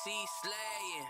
slaying.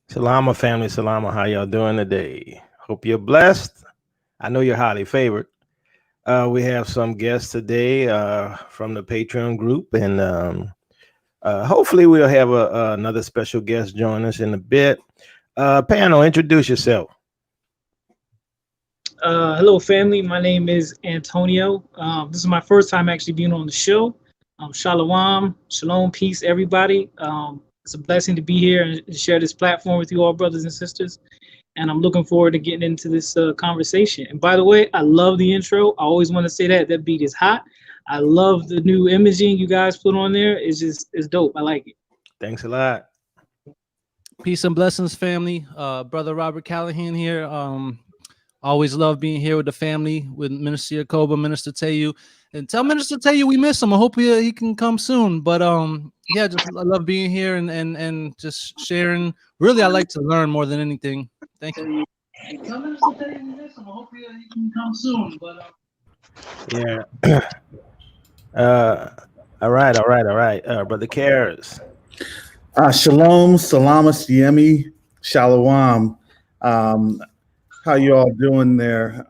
Salama family, Salama, how y'all doing today? Hope you're blessed. I know you're highly favored. We have some guests today from the Patreon group, and hopefully we'll have another special guest join us in a bit. Panel, introduce yourself. Hello, family. My name is Antonio. This is my first time actually being on the show. Shalom, shalom, peace, everybody. It's a blessing to be here and share this platform with you all, brothers and sisters. And I'm looking forward to getting into this conversation. And by the way, I love the intro. I always want to say that beat is hot. I love the new imaging you guys put on there. It's dope. I like it. Thanks a lot. Peace and blessings, family. Brother Robert Callahan here. Always love being here with the family, with Minister Yacoba, Minister Teyu. And tell Minister Teyu we miss him. I hope he can come soon. But yeah, just I love being here and just sharing. Really, I like to learn more than anything. Thank you. Tell Minister Teyu we miss him. I hope he can come soon. But yeah. All right. Brother Cares. Shalom, salama, siemi, shalom. How you all doing there?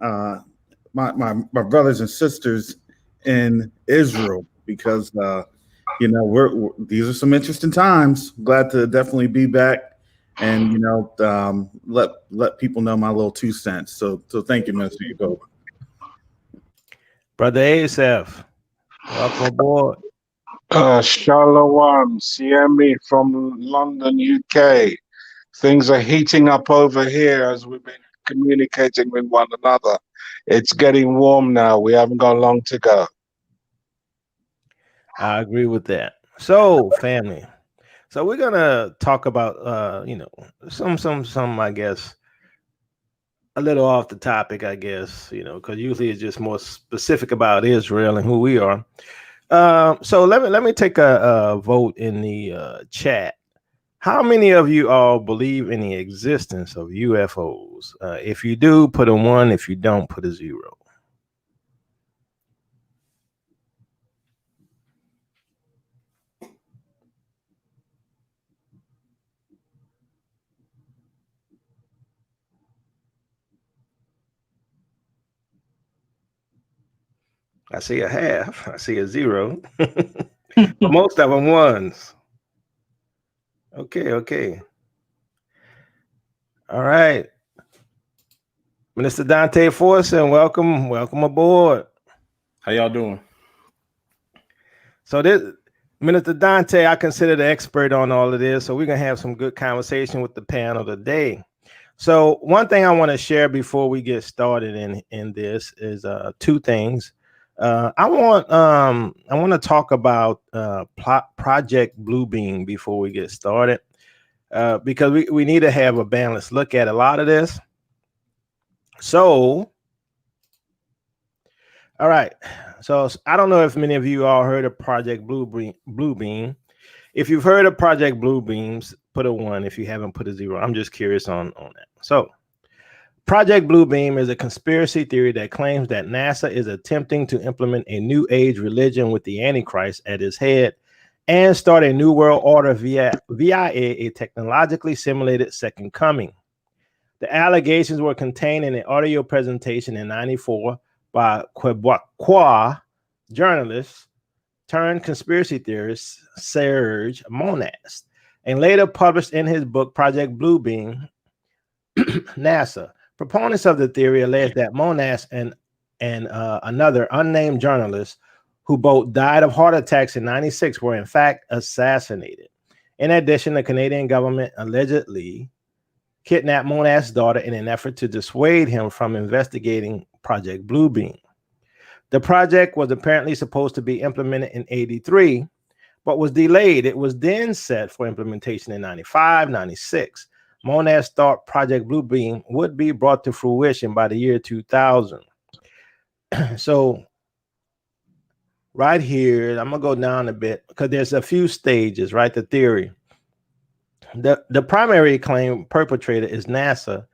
My brothers and sisters in Israel, because you know these are some interesting times. Glad to definitely be back, and you know let people know my little 2 cents. So thank you, Minister Yacoba. Brother Asaph, welcome aboard. Shalom, Siemi from London, UK. Things are heating up over here as we've been communicating with one another. It's getting warm now. We haven't got long to go. I agree with that. So, family. So we're gonna talk about you know, some I guess a little off the topic, I guess, you know, because usually it's just more specific about Israel and who we are. So let me take a vote in the chat. How many of you all believe in the existence of UFOs? If you do, put a 1. If you don't, put a 0. I see a half. I see a 0. Most of them 1s. Okay. All right. Minister Dante Forson, welcome aboard. How y'all doing? So this Minister Dante, I consider the expert on all of this. So we're gonna have some good conversation with the panel today. So one thing I want to share before we get started in this is 2 things. I want to talk about Project Bluebeam before we get started, because we need to have a balanced look at a lot of this. So, all right. So I don't know if many of you all heard of Project Bluebeam. If you've heard of Project Bluebeams, put a 1. If you haven't, put a 0. I'm just curious on that. So Project Bluebeam is a conspiracy theory that claims that NASA is attempting to implement a new age religion with the Antichrist at its head and start a new world order via a technologically simulated second coming. The allegations were contained in an audio presentation in '94 by Quebecois journalist turned conspiracy theorist Serge Monast and later published in his book Project Bluebeam, NASA. Proponents of the theory allege that Monas and another unnamed journalist who both died of heart attacks in '96 were in fact assassinated. In addition, the Canadian government allegedly kidnapped Monas' daughter in an effort to dissuade him from investigating Project Bluebeam. The project was apparently supposed to be implemented in '83, but was delayed. It was then set for implementation in '95, '96. Monas thought Project Bluebeam would be brought to fruition by the year 2000. So right here, I'm gonna go down a bit because there's a few stages, right? The theory. The primary claim perpetrator is NASA,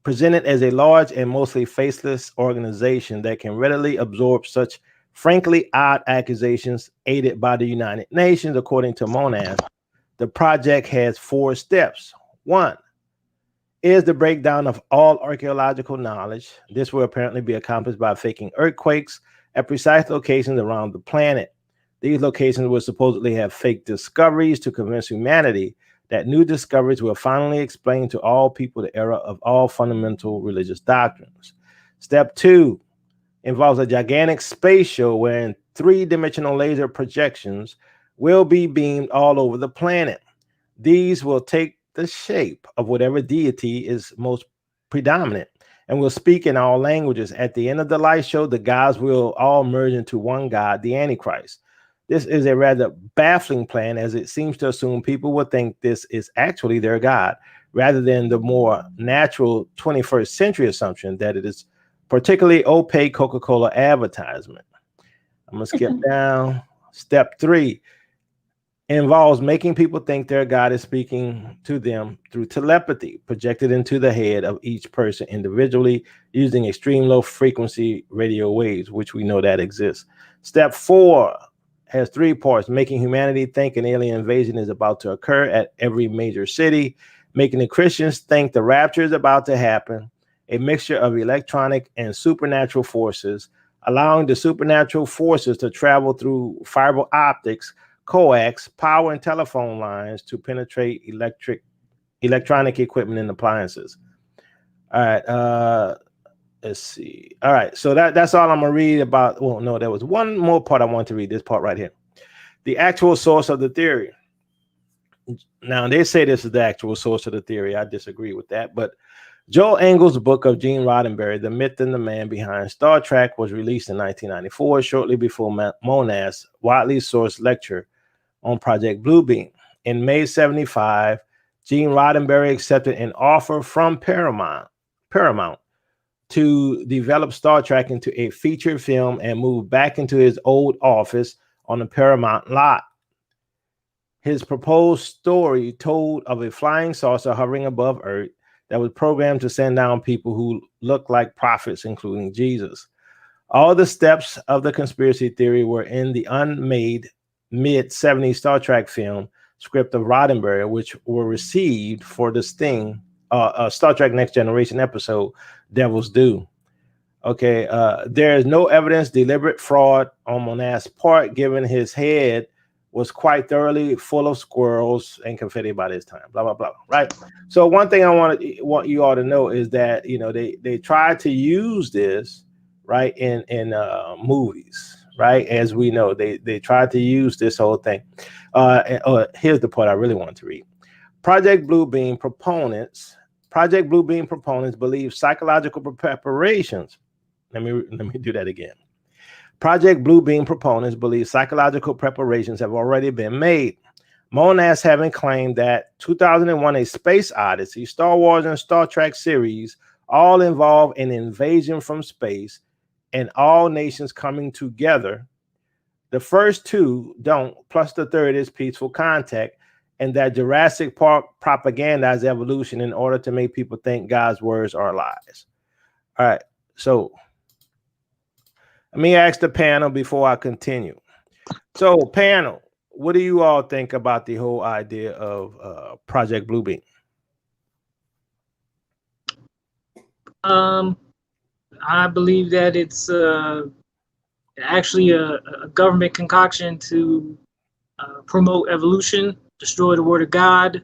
presented as a large and mostly faceless organization that can readily absorb such frankly odd accusations aided by the United Nations. According to Monas, the project has 4 steps. 1 is the breakdown of all archaeological knowledge. This will apparently be accomplished by faking earthquakes at precise locations around the planet. These locations will supposedly have fake discoveries to convince humanity that new discoveries will finally explain to all people the error of all fundamental religious doctrines. Step 2 involves a gigantic space show wherein 3-dimensional laser projections will be beamed all over the planet. These will take the shape of whatever deity is most predominant and will speak in all languages. At the end of the light show, the gods will all merge into one god, the Antichrist. This is a rather baffling plan, as it seems to assume people will think this is actually their god, rather than the more natural 21st century assumption that it is particularly opaque Coca-Cola advertisement. I'm gonna skip down. Step 3 involves making people think their God is speaking to them through telepathy projected into the head of each person individually using extreme low frequency radio waves, which we know that exists. Step 4 has 3 parts: making humanity think an alien invasion is about to occur at every major city, making the Christians think the rapture is about to happen, a mixture of electronic and supernatural forces, allowing the supernatural forces to travel through fiber optics, coax, power, and telephone lines to penetrate electronic equipment and appliances. All right, let's see. All right, so that's all I'm gonna read about. Well, no, there was one more part I want to read. This part right here, the actual source of the theory. Now they say this is the actual source of the theory. I disagree with that, but Joel Engel's book of Gene Roddenberry, The Myth and the Man Behind Star Trek, was released in 1994, shortly before Monas' widely sourced lecture on Project Bluebeam. In May '75, Gene Roddenberry accepted an offer from Paramount to develop Star Trek into a feature film and move back into his old office on the Paramount lot. His proposed story told of a flying saucer hovering above Earth that was programmed to send down people who looked like prophets, including Jesus. All the steps of the conspiracy theory were in the unmade mid-70s Star Trek film script of Roddenberry, which were received for the Sting Star Trek Next Generation episode, Devil's Due. Okay, there is no evidence deliberate fraud on Monas' part, given his head was quite thoroughly full of squirrels and confetti by this time, blah, blah, blah, right? So one thing I want you all to know is that, you know, they tried to use this, right, in movies, right? As we know, they tried to use this whole thing. Here's the part I really want to read. Project Bluebeam proponents believe psychological preparations. Let me do that again. Project Bluebeam proponents believe psychological preparations have already been made. Monas having claimed that 2001: A Space Odyssey, Star Wars, and Star Trek series all involve an invasion from space and all nations coming together. The first 2 don't, plus the third is peaceful contact, and that Jurassic Park propagandized evolution in order to make people think God's words are lies. All right, so let me ask the panel before I continue. So, panel, what do you all think about the whole idea of Project Bluebeam? I believe that it's actually a government concoction to promote evolution destroy the word of God,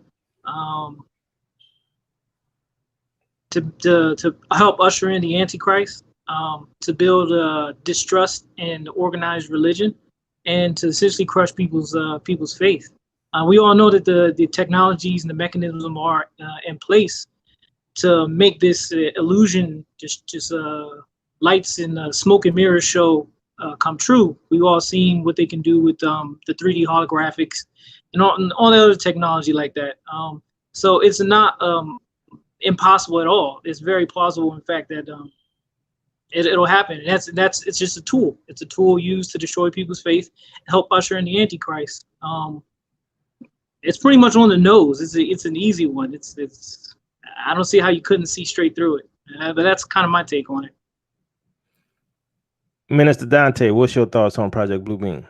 to help usher in the Antichrist, to build distrust in organized religion, and to essentially crush people's faith. We all know that the technologies and the mechanisms are in place to make this illusion just lights and smoke and mirrors show come true. We've all seen what they can do with the 3D holographics and all the other technology like that. So it's not impossible at all. It's very plausible, in fact, that it'll happen. It's just a tool. It's a tool used to destroy people's faith, help usher in the Antichrist. It's pretty much on the nose. It's an easy one. It's I don't see how you couldn't see straight through it. But that's kind of my take on it. Minister Dante, what's your thoughts on Project Bluebeam?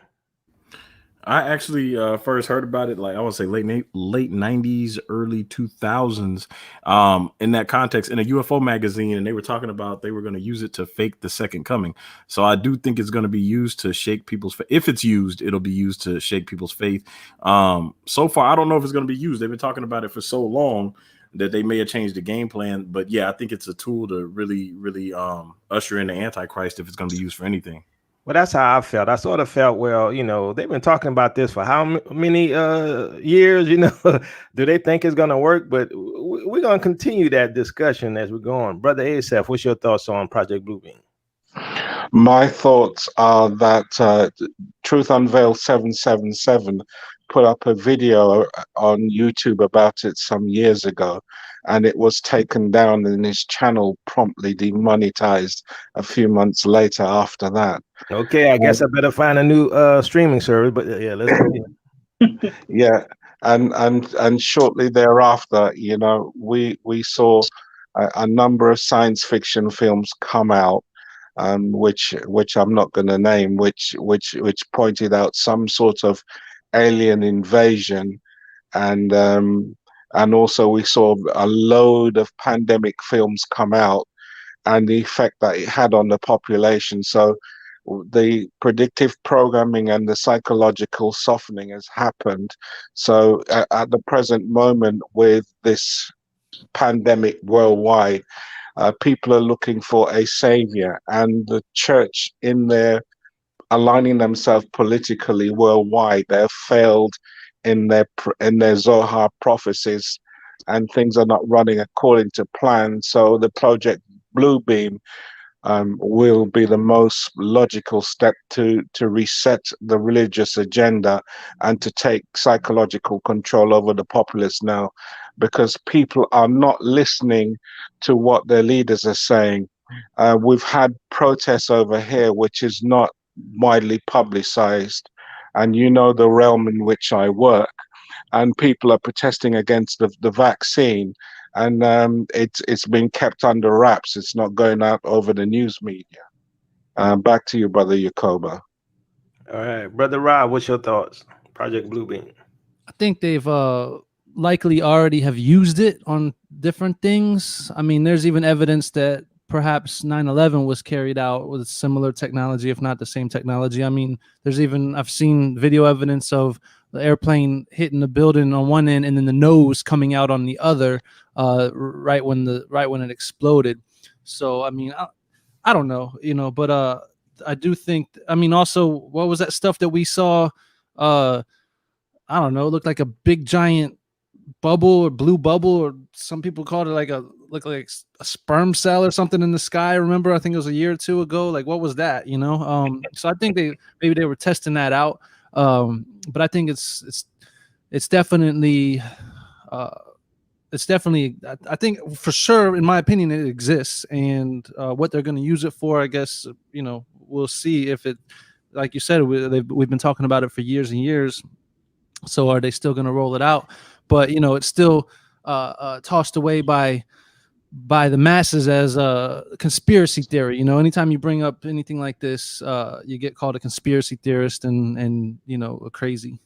I actually first heard about it, like I would say late 90s, early 2000s, in that context in a UFO magazine, and they were talking about they were going to use it to fake the second coming. So I do think it's going to be used to shake people's faith. If it's used, it'll be used to shake people's faith. So far, I don't know if it's going to be used. They've been talking about it for so long that they may have changed the game plan. But yeah, I think it's a tool to really usher in the Antichrist if it's going to be used for anything. Well, that's how I felt. I sort of felt, well, they've been talking about this for how many years, do they think it's going to work? But we're going to continue that discussion as we go on. Brother Asaph, what's your thoughts on Project Bluebeam? My thoughts are that Truth Unveiled 777 put up a video on YouTube about it some years ago, and it was taken down and his channel promptly demonetized a few months later after that. Okay, I guess I better find a new streaming service, but yeah, let's go. Yeah, and shortly thereafter, we saw a number of science fiction films come out, which I'm not going to name, which pointed out some sort of alien invasion, and also we saw a load of pandemic films come out and the effect that it had on the population. So the predictive programming and the psychological softening has happened. So at the present moment, with this pandemic worldwide, people are looking for a savior, and the church, in their aligning themselves politically worldwide, they have failed in their Zohar prophecies, and things are not running according to plan. So the Project Bluebeam will be the most logical step to reset the religious agenda and to take psychological control over the populace now, because people are not listening to what their leaders are saying. We've had protests over here which is not widely publicized, and the realm in which I work, and people are protesting against the vaccine, and it's been kept under wraps. It's not going out over the news media. Back to you, Brother Yakoba. All right, Brother Rob, what's your thoughts? Project Bluebeam. I think they've likely already have used it on different things. I mean, there's even evidence that perhaps 9/11 was carried out with similar technology, if not the same technology. I mean, I've seen video evidence of the airplane hitting the building on one end and then the nose coming out on the other, right when it exploded. So, I mean, I don't know, but I do think, I mean, also, what was that stuff that we saw? I don't know, it looked like a big giant bubble or blue bubble, or some people called it like a sperm cell or something in the sky. Remember, I think it was a year or two ago. Like, what was that? So I think maybe they were testing that out. But I think it's definitely I think for sure, in my opinion, it exists, and what they're going to use it for, I guess, we'll see. If it, like you said, we've been talking about it for years and years. So are they still going to roll it out? But it's still tossed away by the masses as a conspiracy theory. Anytime you bring up anything like this, you get called a conspiracy theorist and crazy.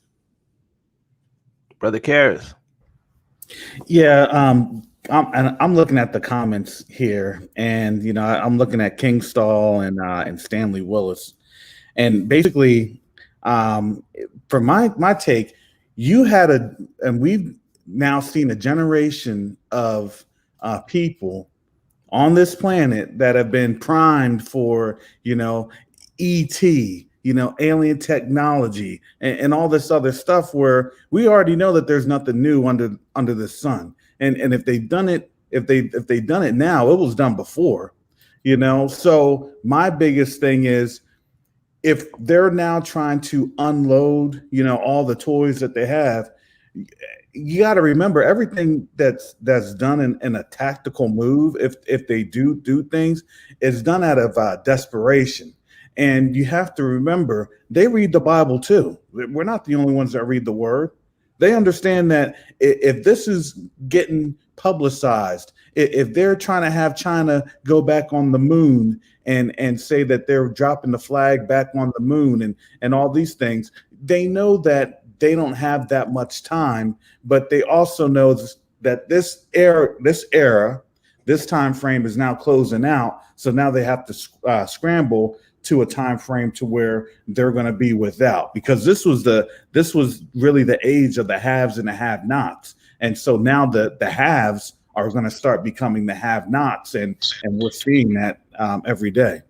Brother Karras. Yeah, I'm looking at the comments here, and I'm looking at King Stall and Stanley Willis, and basically, for my take, and we've now seen a generation of people on this planet that have been primed for, ET, alien technology and all this other stuff, where we already know that there's nothing new under the sun. And if they've done it, if they've done it now, it was done before, So my biggest thing is, if they're now trying to unload, all the toys that they have, you got to remember everything that's done in a tactical move. If they do things, is done out of desperation. And you have to remember, they read the Bible too. We're not the only ones that read the Word. They understand that if this is getting publicized, if they're trying to have China go back on the moon and say that they're dropping the flag back on the moon and all these things, they know that they don't have that much time, but they also know that this time frame is now closing out. So now they have to scramble to a time frame to where they're going to be without, because this was really the age of the haves and the have-nots. And so now the haves are going to start becoming the have-nots, and we're seeing that every day.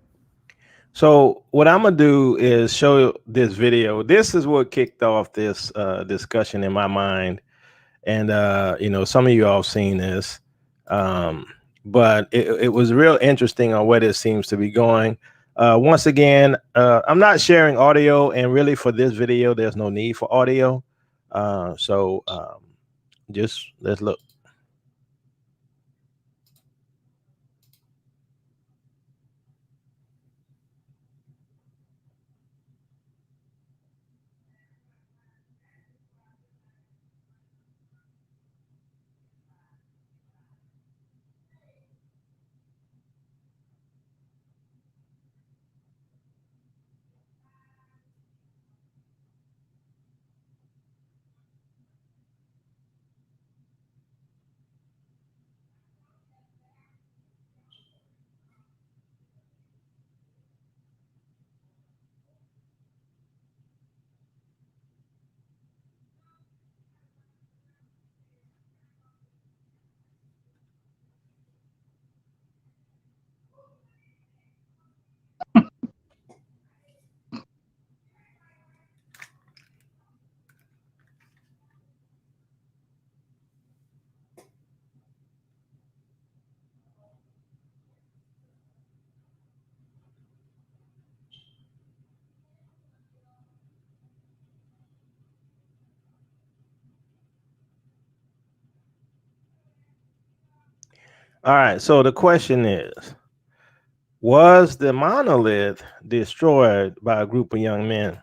So what I'm gonna do is show this video. This is what kicked off this discussion in my mind, and some of you all have seen this, but it was real interesting on where this seems to be going. Once again, I'm not sharing audio, and really for this video, there's no need for audio. So just let's look. All right, so the question is, was the monolith destroyed by a group of young men?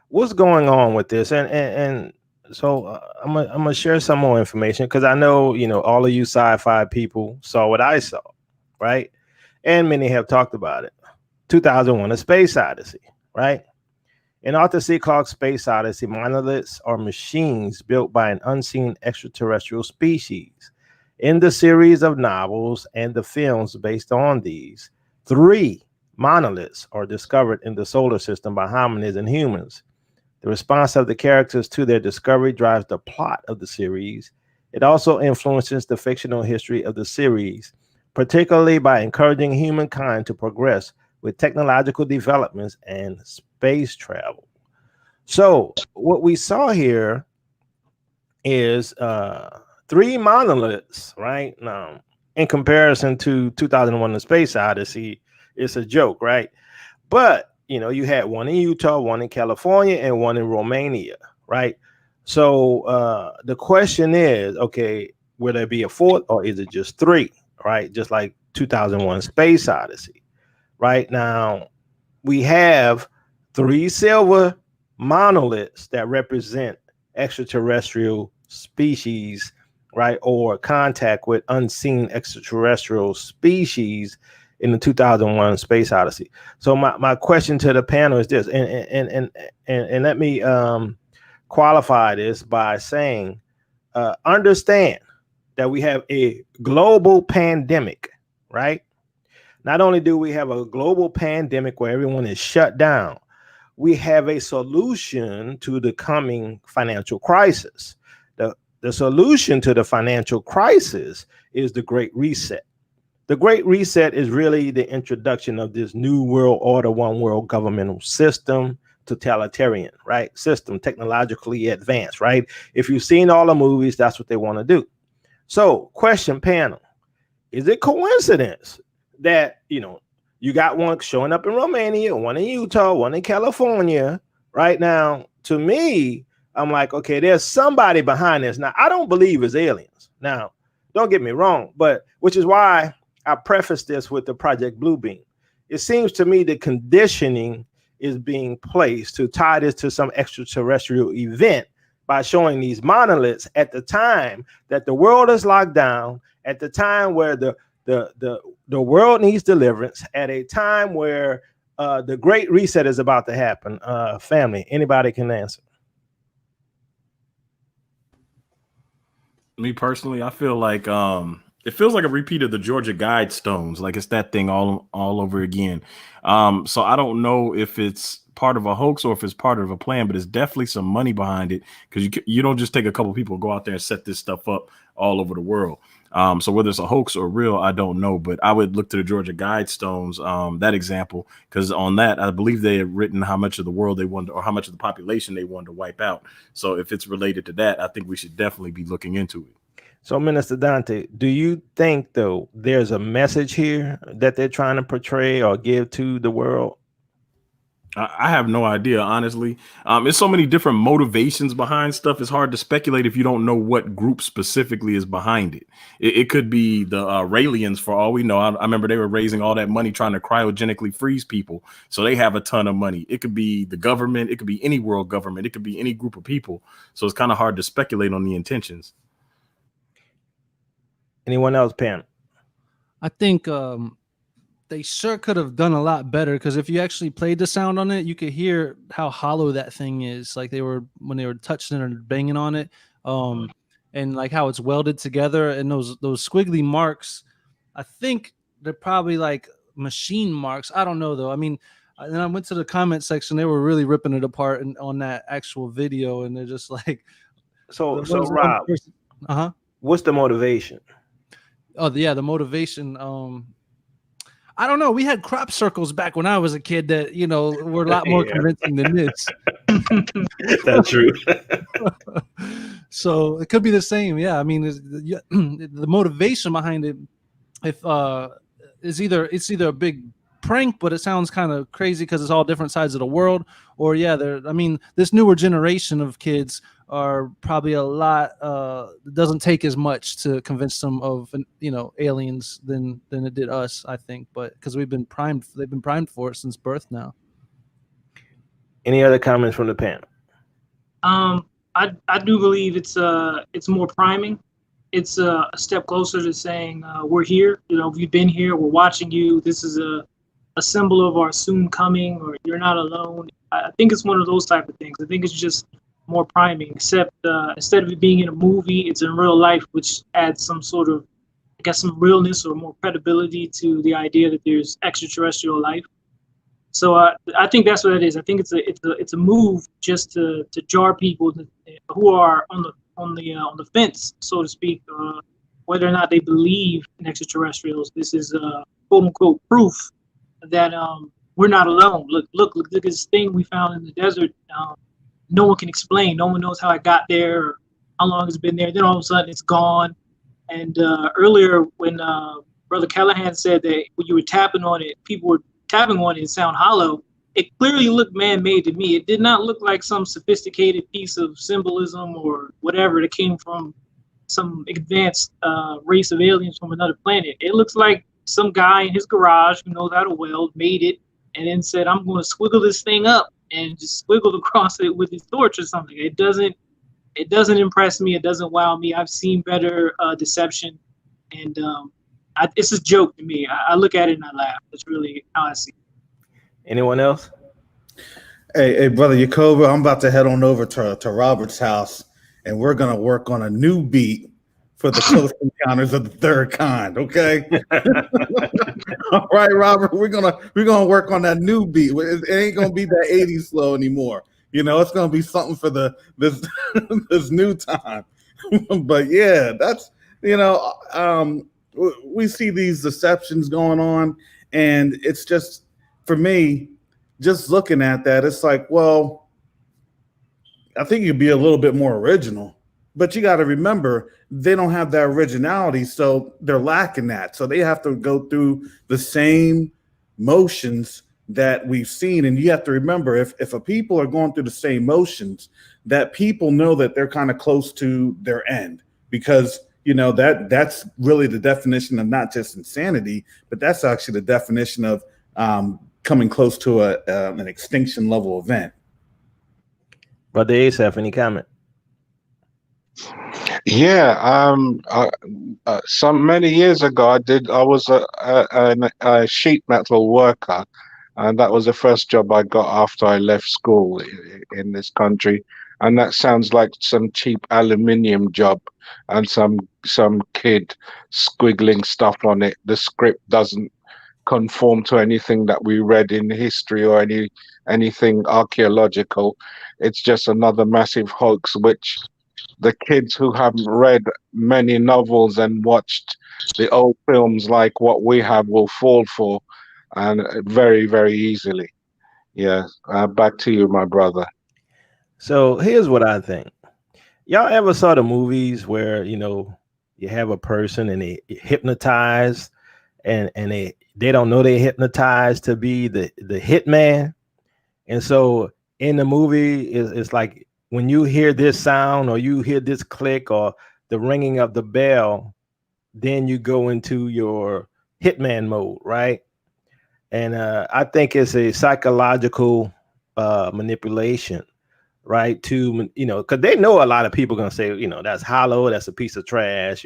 What's going on with this? And so I'm gonna share some more information, because I know all of you sci-fi people saw what I saw, right? And many have talked about it. 2001: A Space Odyssey, right? In Arthur C. Clarke's Space Odyssey, monoliths are machines built by an unseen extraterrestrial species. In the series of novels and the films based on these, 3 monoliths are discovered in the solar system by hominids and humans. The response of the characters to their discovery drives the plot of the series. It also influences the fictional history of the series, particularly by encouraging humankind to progress with technological developments and space travel. So what we saw here is 3 monoliths, right? Now, in comparison to 2001: A Space Odyssey, it's a joke, right? But you had one in Utah, one in California, and one in Romania, right? So the question is, okay, will there be a 4th, or is it just 3, right? Just like 2001: Space Odyssey. Right now, we have 3 silver monoliths that represent extraterrestrial species, right, or contact with unseen extraterrestrial species in the 2001: Space Odyssey. So my question to the panel is this, and let me qualify this by saying, understand that we have a global pandemic, right? Not only do we have a global pandemic where everyone is shut down, we have a solution to the coming financial crisis. The solution to the financial crisis is the Great Reset. The Great Reset is really the introduction of this new world order, one world governmental system, totalitarian, right? System, technologically advanced, right? If you've seen all the movies, that's what they want to do. So, question panel, is it coincidence that, you got one showing up in Romania, one in Utah, one in California right now? To me, I'm like, okay, there's somebody behind this. Now, I don't believe it's aliens. Now, don't get me wrong, but which is why I preface this with the Project Bluebeam. It seems to me the conditioning is being placed to tie this to some extraterrestrial event by showing these monoliths at the time that the world is locked down, at the time where the world needs deliverance, at a time where the Great Reset is about to happen. Family, anybody can answer. Me personally, I feel like it feels like a repeat of the Georgia Guidestones, like it's that thing all over again. So I don't know if it's part of a hoax or if it's part of a plan, but it's definitely some money behind it, because you don't just take a couple people, go out there and set this stuff up all over the world. So whether it's a hoax or real, I don't know, but I would look to the Georgia Guidestones, that example, because on that, I believe they had written how much of the world they wanted, or how much of the population they wanted to wipe out. So if it's related to that, I think we should definitely be looking into it. So, Minister Dante, do you think, though, there's a message here that they're trying to portray or give to the world? I have no idea, honestly. There's so many different motivations behind stuff. It's hard to speculate if you don't know what group specifically is behind it. It could be the Raelians, for all we know. I remember they were raising all that money trying to cryogenically freeze people, so they have a ton of money. It could be the government. It could be any world government. It could be any group of people. So it's kind of hard to speculate on the intentions. Anyone else, Pam? I think they sure could have done a lot better, because if you actually played the sound on it, you could hear how hollow that thing is. Like when they were touching it or banging on it, and like how it's welded together, and those squiggly marks. I think they're probably like machine marks. I don't know though. I mean, and I went to the comment section; they were really ripping it apart on that actual video, and they're just like, so Rob, what's the motivation? Oh yeah, the motivation. I don't know. We had crop circles back when I was a kid that, were a lot more convincing than this. That's true. So it could be the same. Yeah. I mean, the motivation behind it, it's either a big prank, but it sounds kind of crazy because it's all different sides of the world, or this newer generation of kids are probably a lot doesn't take as much to convince them of aliens than it did us, I think, but because they've been primed for it since birth now. Any other comments from the panel? I do believe it's more priming. It's a step closer to saying we're here. We've been here, we're watching you. This is a symbol of our soon coming, or you're not alone. I think it's one of those type of things. I think it's just more priming, except instead of it being in a movie, it's in real life, which adds some sort of, some realness or more credibility to the idea that there's extraterrestrial life. So I think that's what it is. I think it's a move just to jar people who are on the fence, so to speak, whether or not they believe in extraterrestrials. This is quote unquote proof that we're not alone. Look at this thing we found in the desert. No one can explain. No one knows how it got there or how long it's been there. Then all of a sudden it's gone. And earlier when Brother Callahan said that when you were tapping on it, people were tapping on it and sound hollow, it clearly looked man-made to me. It did not look like some sophisticated piece of symbolism or whatever that came from some advanced race of aliens from another planet. It looks like some guy in his garage who knows how to weld made it and then said, I'm going to squiggle this thing up and just squiggled across it with his torch or something. It doesn't impress me. It doesn't wow me. I've seen better deception, and it's a joke to me. I look at it and I laugh. That's really how I see it. Anyone else? Hey, Brother Yacoba, I'm about to head on over to Robert's house, and we're going to work on a new beat for the Close Encounters of the Third Kind. Okay. All right, Robert. We're gonna work on that new beat. It ain't gonna be that 80s slow anymore. You know, it's gonna be something for this this new time. But yeah, that's we see these deceptions going on, and it's just, for me, just looking at that, it's like, well, I think you'd be a little bit more original, but you got to remember they don't have that originality, so they're lacking that. So they have to go through the same motions that we've seen, and you have to remember, if a people are going through the same motions, that people know that they're kind of close to their end, because that's really the definition of not just insanity, but that's actually the definition of coming close to an extinction level event. Brother Asaph, any comment? Yeah, some many years ago, I was a sheet metal worker, and that was the first job I got after I left school in this country. And that sounds like some cheap aluminium job, and some kid squiggling stuff on it. The script doesn't conform to anything that we read in history or anything archaeological. It's just another massive hoax, which the kids who haven't read many novels and watched the old films like what we have will fall for, and very, very easily. Yeah. Back to you, my brother. So here's what I think. Y'all ever saw the movies where, you have a person and they hypnotize and they don't know they're hypnotized to be the hitman? And so in the movie, it's like when you hear this sound or you hear this click or the ringing of the bell, then you go into your hitman mode, right? And I think it's a psychological manipulation, right? To, because they know a lot of people are going to say, that's hollow, that's a piece of trash,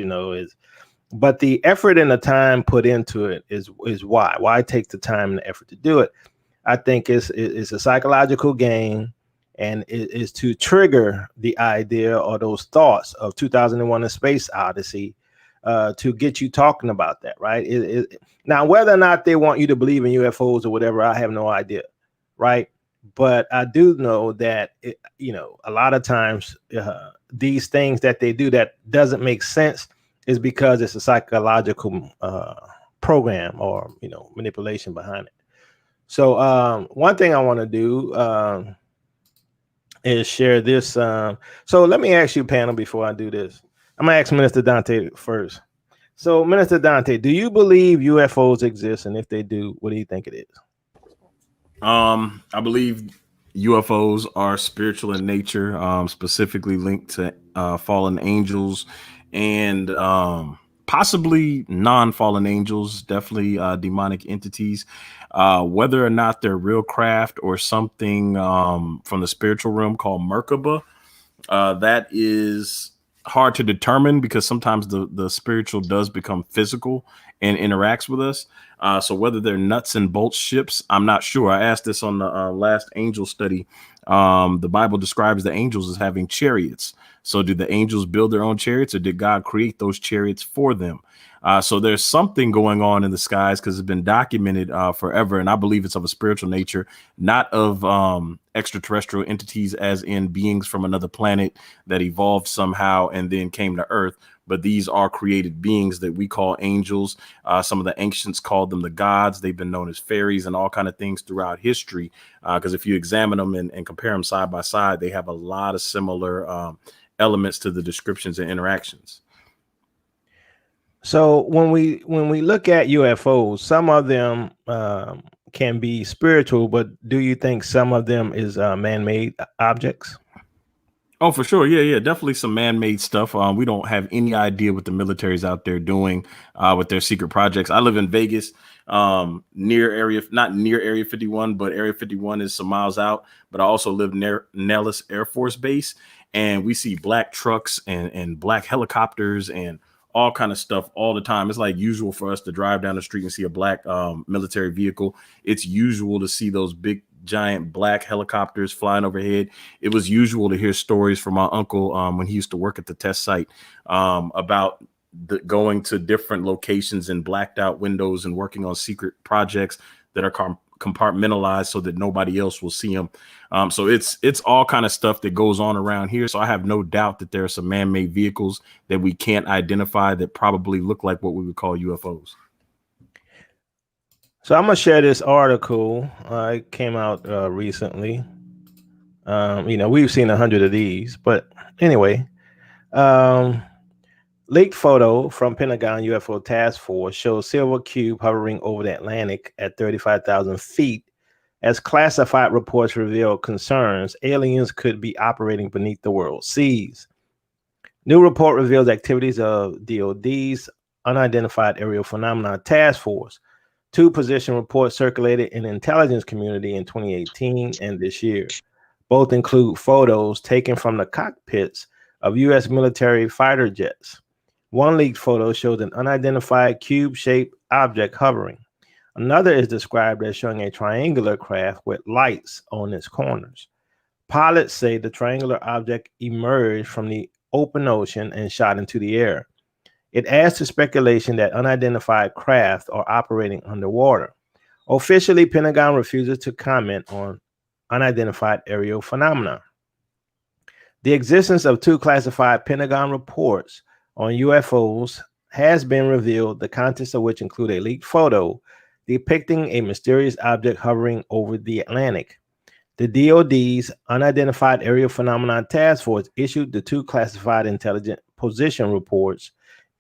but the effort and the time put into it is why take the time and the effort to do it. I think it's a psychological game, and it is to trigger the idea or those thoughts of 2001: A Space Odyssey, to get you talking about that, right? Now, whether or not they want you to believe in UFOs or whatever, I have no idea, right? But I do know that, a lot of times these things that they do that doesn't make sense is because it's a psychological program or, manipulation behind it. So one thing I want to do is share this. So let me ask you, panel, before I do this. I'm going to ask Minister Dante first. So, Minister Dante, do you believe UFOs exist? And if they do, what do you think it is? I believe UFOs are spiritual in nature, specifically linked to fallen angels and possibly non-fallen angels, definitely demonic entities. Whether or not they're real craft or something from the spiritual realm called Merkaba, that is hard to determine, because sometimes the spiritual does become physical and interacts with us. So whether they're nuts and bolts ships, I'm not sure. I asked this on the last angel study. The Bible describes the angels as having chariots. So do the angels build their own chariots, or did God create those chariots for them? So there's something going on in the skies, because it's been documented forever. And I believe it's of a spiritual nature, not of extraterrestrial entities, as in beings from another planet that evolved somehow and then came to Earth. But these are created beings that we call angels. Some of the ancients called them the gods. They've been known as fairies and all kind of things throughout history. Because if you examine them and compare them side by side, they have a lot of similar elements to the descriptions and interactions. So when we look at UFOs, some of them can be spiritual, but do you think some of them is man-made objects? Oh, for sure. Yeah. Definitely some man-made stuff. We don't have any idea what the military's out there doing with their secret projects. I live in Vegas, not near Area 51, but Area 51 is some miles out. But I also live near Nellis Air Force Base, and we see black trucks and black helicopters and all kind of stuff all the time. It's like usual for us to drive down the street and see a black military vehicle. It's usual to see those big giant black helicopters flying overhead. It was usual to hear stories from my uncle when he used to work at the test site about going to different locations and blacked out windows and working on secret projects that are compartmentalized so that nobody else will see them. So it's all kind of stuff that goes on around here. So I have no doubt that there are some man-made vehicles that we can't identify that probably look like what we would call UFOs. So I'm gonna share this article. It came out recently. We've seen 100 of these, but anyway, leaked photo from Pentagon UFO Task Force shows silver cube hovering over the Atlantic at 35,000 feet. As classified reports reveal concerns aliens could be operating beneath the world's seas. New report reveals activities of DOD's Unidentified Aerial Phenomena Task Force. 2 position reports circulated in the intelligence community in 2018 and this year. Both include photos taken from the cockpits of U.S. military fighter jets. One leaked photo shows an unidentified cube-shaped object hovering. Another is described as showing a triangular craft with lights on its corners. Pilots say the triangular object emerged from the open ocean and shot into the air. It adds to speculation that unidentified craft are operating underwater. Officially, Pentagon refuses to comment on unidentified aerial phenomena. The existence of 2 classified Pentagon reports on UFOs has been revealed, the contents of which include a leaked photo depicting a mysterious object hovering over the Atlantic. The DOD's Unidentified Aerial Phenomena Task Force issued the 2 classified intelligent position reports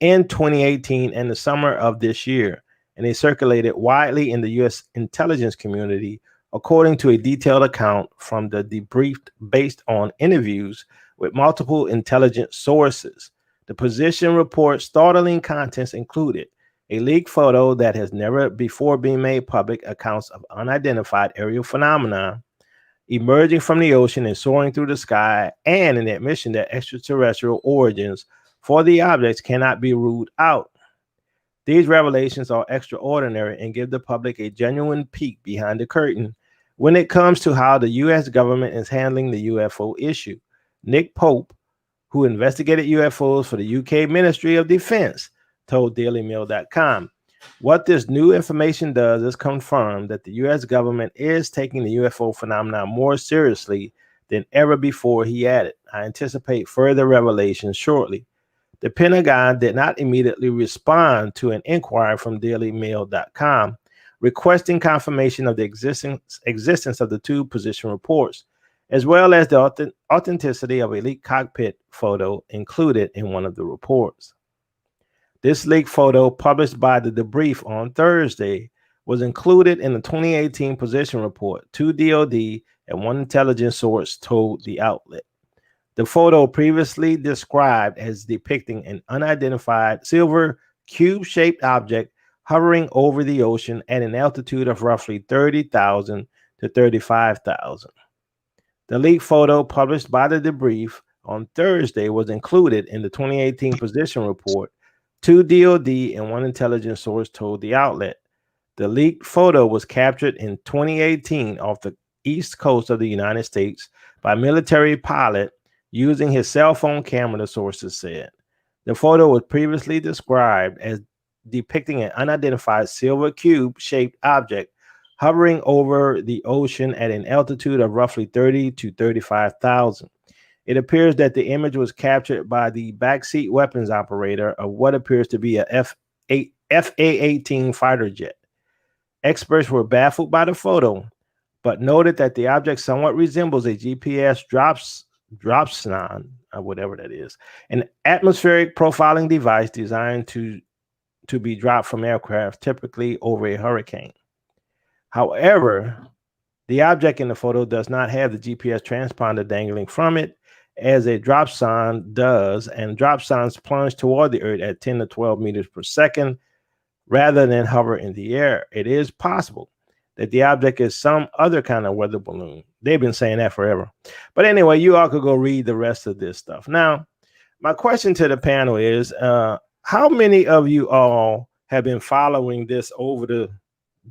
in 2018 and the summer of this year, and they circulated widely in the U.S. intelligence community, according to a detailed account from the debriefed based on interviews with multiple intelligence sources. The position report's startling contents included a leaked photo that has never before been made public, accounts of unidentified aerial phenomena emerging from the ocean and soaring through the sky, and an admission that extraterrestrial origins for the objects cannot be ruled out. These revelations are extraordinary and give the public a genuine peek behind the curtain when it comes to how the U.S. government is handling the UFO issue. Nick Pope, who investigated UFOs for the UK Ministry of Defense, told DailyMail.com, "What this new information does is confirm that the U.S. government is taking the UFO phenomenon more seriously than ever before," he added. "I anticipate further revelations shortly." The Pentagon did not immediately respond to an inquiry from DailyMail.com requesting confirmation of the existence of the 2 position reports, as well as the authenticity of a leaked cockpit photo included in one of the reports. This leaked photo, published by the Debrief on Thursday, was included in the 2018 position report. 2 DOD and 1 intelligence source told the outlet. The photo, previously described as depicting an unidentified silver cube-shaped object hovering over the ocean at an altitude of roughly 30,000 to 35,000. The leaked photo, published by the Debrief on Thursday, was included in the 2018 position report. 2 DOD and 1 intelligence source told the outlet. The leaked photo was captured in 2018 off the east coast of the United States by a military pilot using his cell phone camera, the sources said. The photo was previously described as depicting an unidentified silver cube-shaped object hovering over the ocean at an altitude of roughly 30 to 35,000. It appears that the image was captured by the backseat weapons operator of what appears to be a FA-18 fighter jet. Experts were baffled by the photo, but noted that the object somewhat resembles a GPS dropson, whatever that is, an atmospheric profiling device designed to be dropped from aircraft, typically over a hurricane. However, the object in the photo does not have the GPS transponder dangling from it, as a dropson does, and dropsons plunge toward the Earth at 10 to 12 meters per second rather than hover in the air. It is possible that the object is some other kind of weather balloon. They've been saying that forever. But anyway, you all could go read the rest of this stuff. Now, my question to the panel is, how many of you all have been following this over the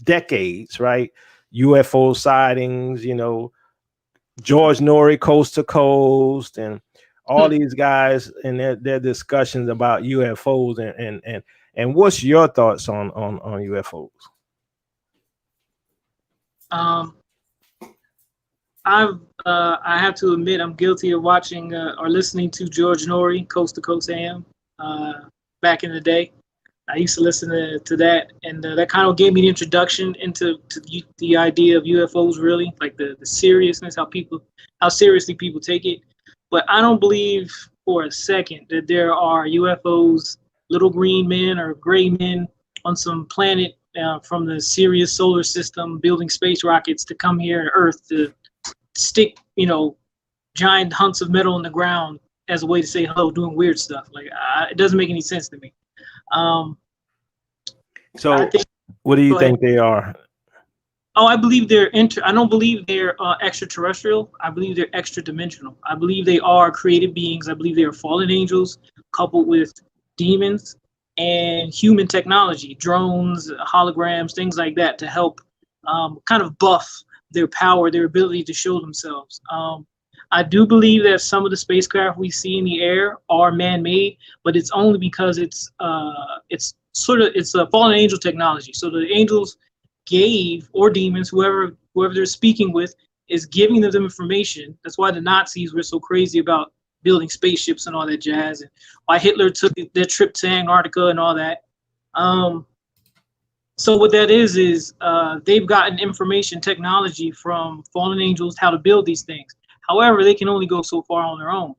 decades, right? UFO sightings, you know, George Norrie Coast to Coast, and all these guys and their discussions about UFOs, and what's your thoughts on UFOs? I have to admit I'm guilty of watching or listening to George Norrie Coast to Coast AM back in the day. I used to listen to that, and that kind of gave me the introduction into the idea of UFOs, really, like the seriousness, how seriously people take it. But I don't believe for a second that there are UFOs, little green men or gray men on some planet from the Sirius solar system building space rockets to come here to Earth to stick, you know, giant hunks of metal in the ground as a way to say hello, doing weird stuff. Like, it doesn't make any sense to me. So what do you think they are? Oh, I believe they're I don't believe they're extraterrestrial. I believe they're extra dimensional. I believe they are created beings. I believe they are fallen angels coupled with demons and human technology, drones, holograms, things like that, to help kind of buff their power, their ability to show themselves. I do believe that some of the spacecraft we see in the air are man-made, but it's only because it's a fallen angel technology. So the angels or demons, whoever they're speaking with, is giving them information. That's why the Nazis were so crazy about building spaceships and all that jazz, and why Hitler took their trip to Antarctica and all that. So what that is they've gotten information technology from fallen angels how to build these things. However, they can only go so far on their own.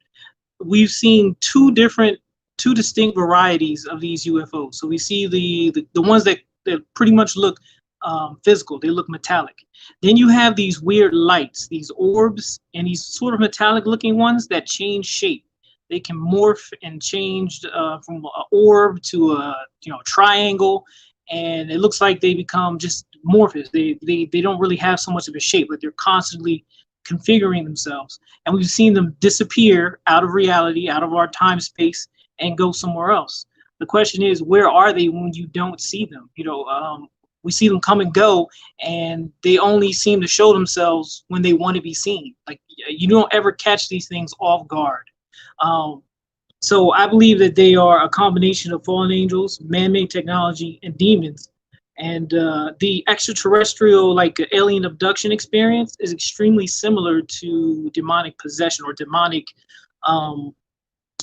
We've seen two distinct varieties of these UFOs. So we see the ones that pretty much look physical. They look metallic. Then you have these weird lights, these orbs, and these sort of metallic looking ones that change shape. They can morph and change from an orb to a triangle, and it looks like they become just amorphous. They don't really have so much of a shape, but they're constantly configuring themselves. And we've seen them disappear out of reality, out of our time space, and go somewhere else. The question is, where are they when you don't see them? We see them come and go, and they only seem to show themselves when they want to be seen. Like, you don't ever catch these things off guard. So I believe that they are a combination of fallen angels, man-made technology, and demons. And the extraterrestrial, like alien abduction experience, is extremely similar to demonic possession or demonic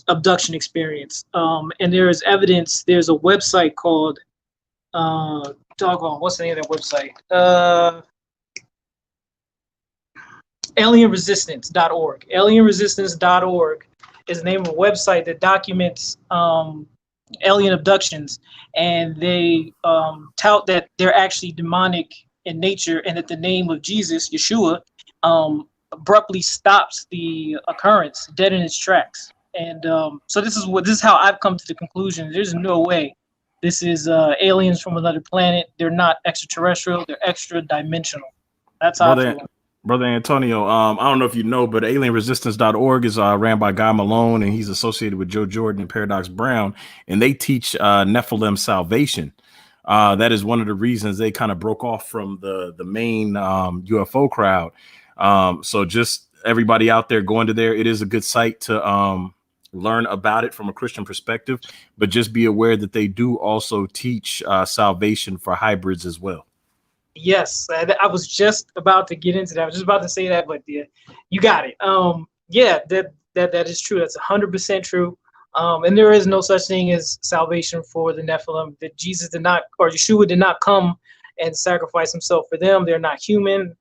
abduction experience. And there is evidence. There's a website called what's the name of that website? Alienresistance.org. Alienresistance.org is the name of a website that documents alien abductions, and they tout that they're actually demonic in nature, and that the name of Jesus, Yeshua, abruptly stops the occurrence dead in its tracks. And so this is how I've come to the conclusion: there's no way this is aliens from another planet. They're not extraterrestrial. They're extra dimensional. That's how I feel. Brother Antonio, I don't know if you know, but alienresistance.org is ran by Guy Malone, and he's associated with Joe Jordan and Paradox Brown, and they teach Nephilim salvation. That is one of the reasons they kind of broke off from the main UFO crowd. So just everybody out there going to there, it is a good site to learn about it from a Christian perspective, but just be aware that they do also teach salvation for hybrids as well. Yes, I was just about to get into that. I was just about to say that, but yeah, you got it. Yeah, that is true. That's 100% true. And there is no such thing as salvation for the Nephilim. That Jesus did not, or Yeshua did not come and sacrifice himself for them. They're not human.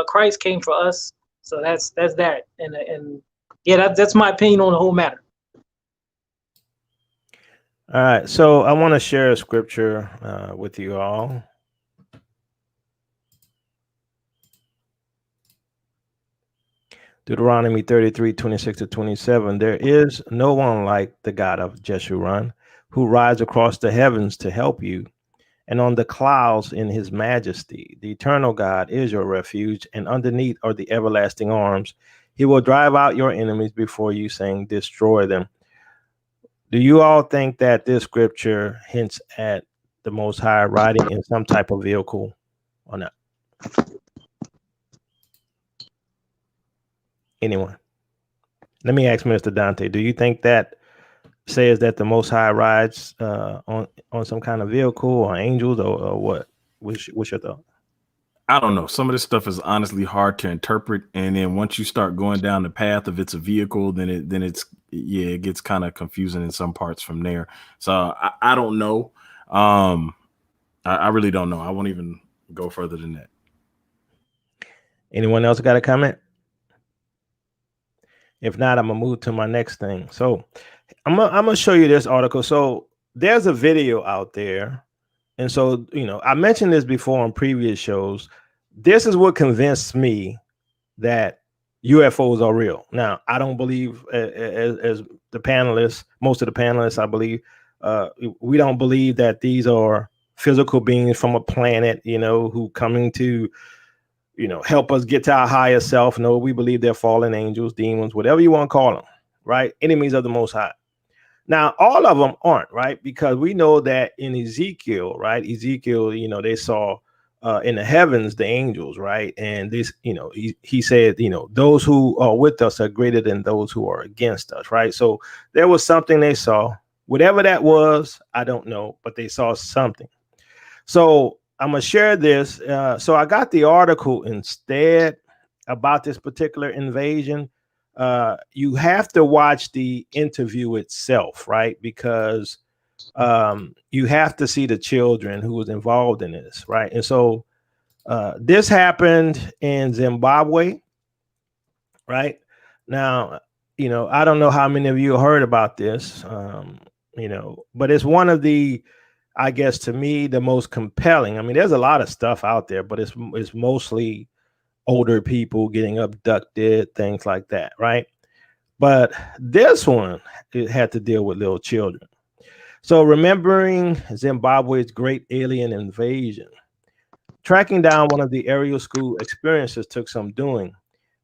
Christ came for us. So that's that. And yeah, that's my opinion on the whole matter. All right, so I want to share a scripture with you all. Deuteronomy 33:26-27. There is no one like the God of Jeshurun, who rides across the heavens to help you, and on the clouds in his majesty. The eternal God is your refuge, and underneath are the everlasting arms. He will drive out your enemies before you, saying, destroy them. Do you all think that this scripture hints at the Most High riding in some type of vehicle or not? Anyone? Let me ask Mr. Dante. Do you think that says that the Most High rides on some kind of vehicle or angels or what? What's your thought? I don't know. Some of this stuff is honestly hard to interpret, and then once you start going down the path of it's a vehicle, then it gets kind of confusing in some parts from there. So I don't know. I really don't know. I won't even go further than that. Anyone else got a comment? If not, I'm gonna move to my next thing. So I'm gonna show you this article. So there's a video out there. And so, I mentioned this before on previous shows. This is what convinced me that UFOs are real. Now, I don't believe, as the panelists, most of the panelists, I believe, we don't believe that these are physical beings from a planet, who coming to, help us get to our higher self. No, we believe they're fallen angels, demons, whatever you want to call them, right? Enemies of the Most High. Now, all of them aren't, right? Because we know that in Ezekiel, right? Ezekiel, they saw in the heavens the angels, right? And this, he said, those who are with us are greater than those who are against us, right? So there was something they saw. Whatever that was, I don't know, but they saw something. So I'm going to share this. So I got the article instead about this particular invasion. You have to watch the interview itself, right? Because you have to see the children who was involved in this, right? And so this happened in Zimbabwe, right? Now, I don't know how many of you heard about this, but it's one of the, I guess, to me, the most compelling. I mean, there's a lot of stuff out there, but it's mostly older people getting abducted, things like that, right? But this one, it had to deal with little children. So remembering Zimbabwe's great alien invasion, tracking down one of the aerial school experiences took some doing,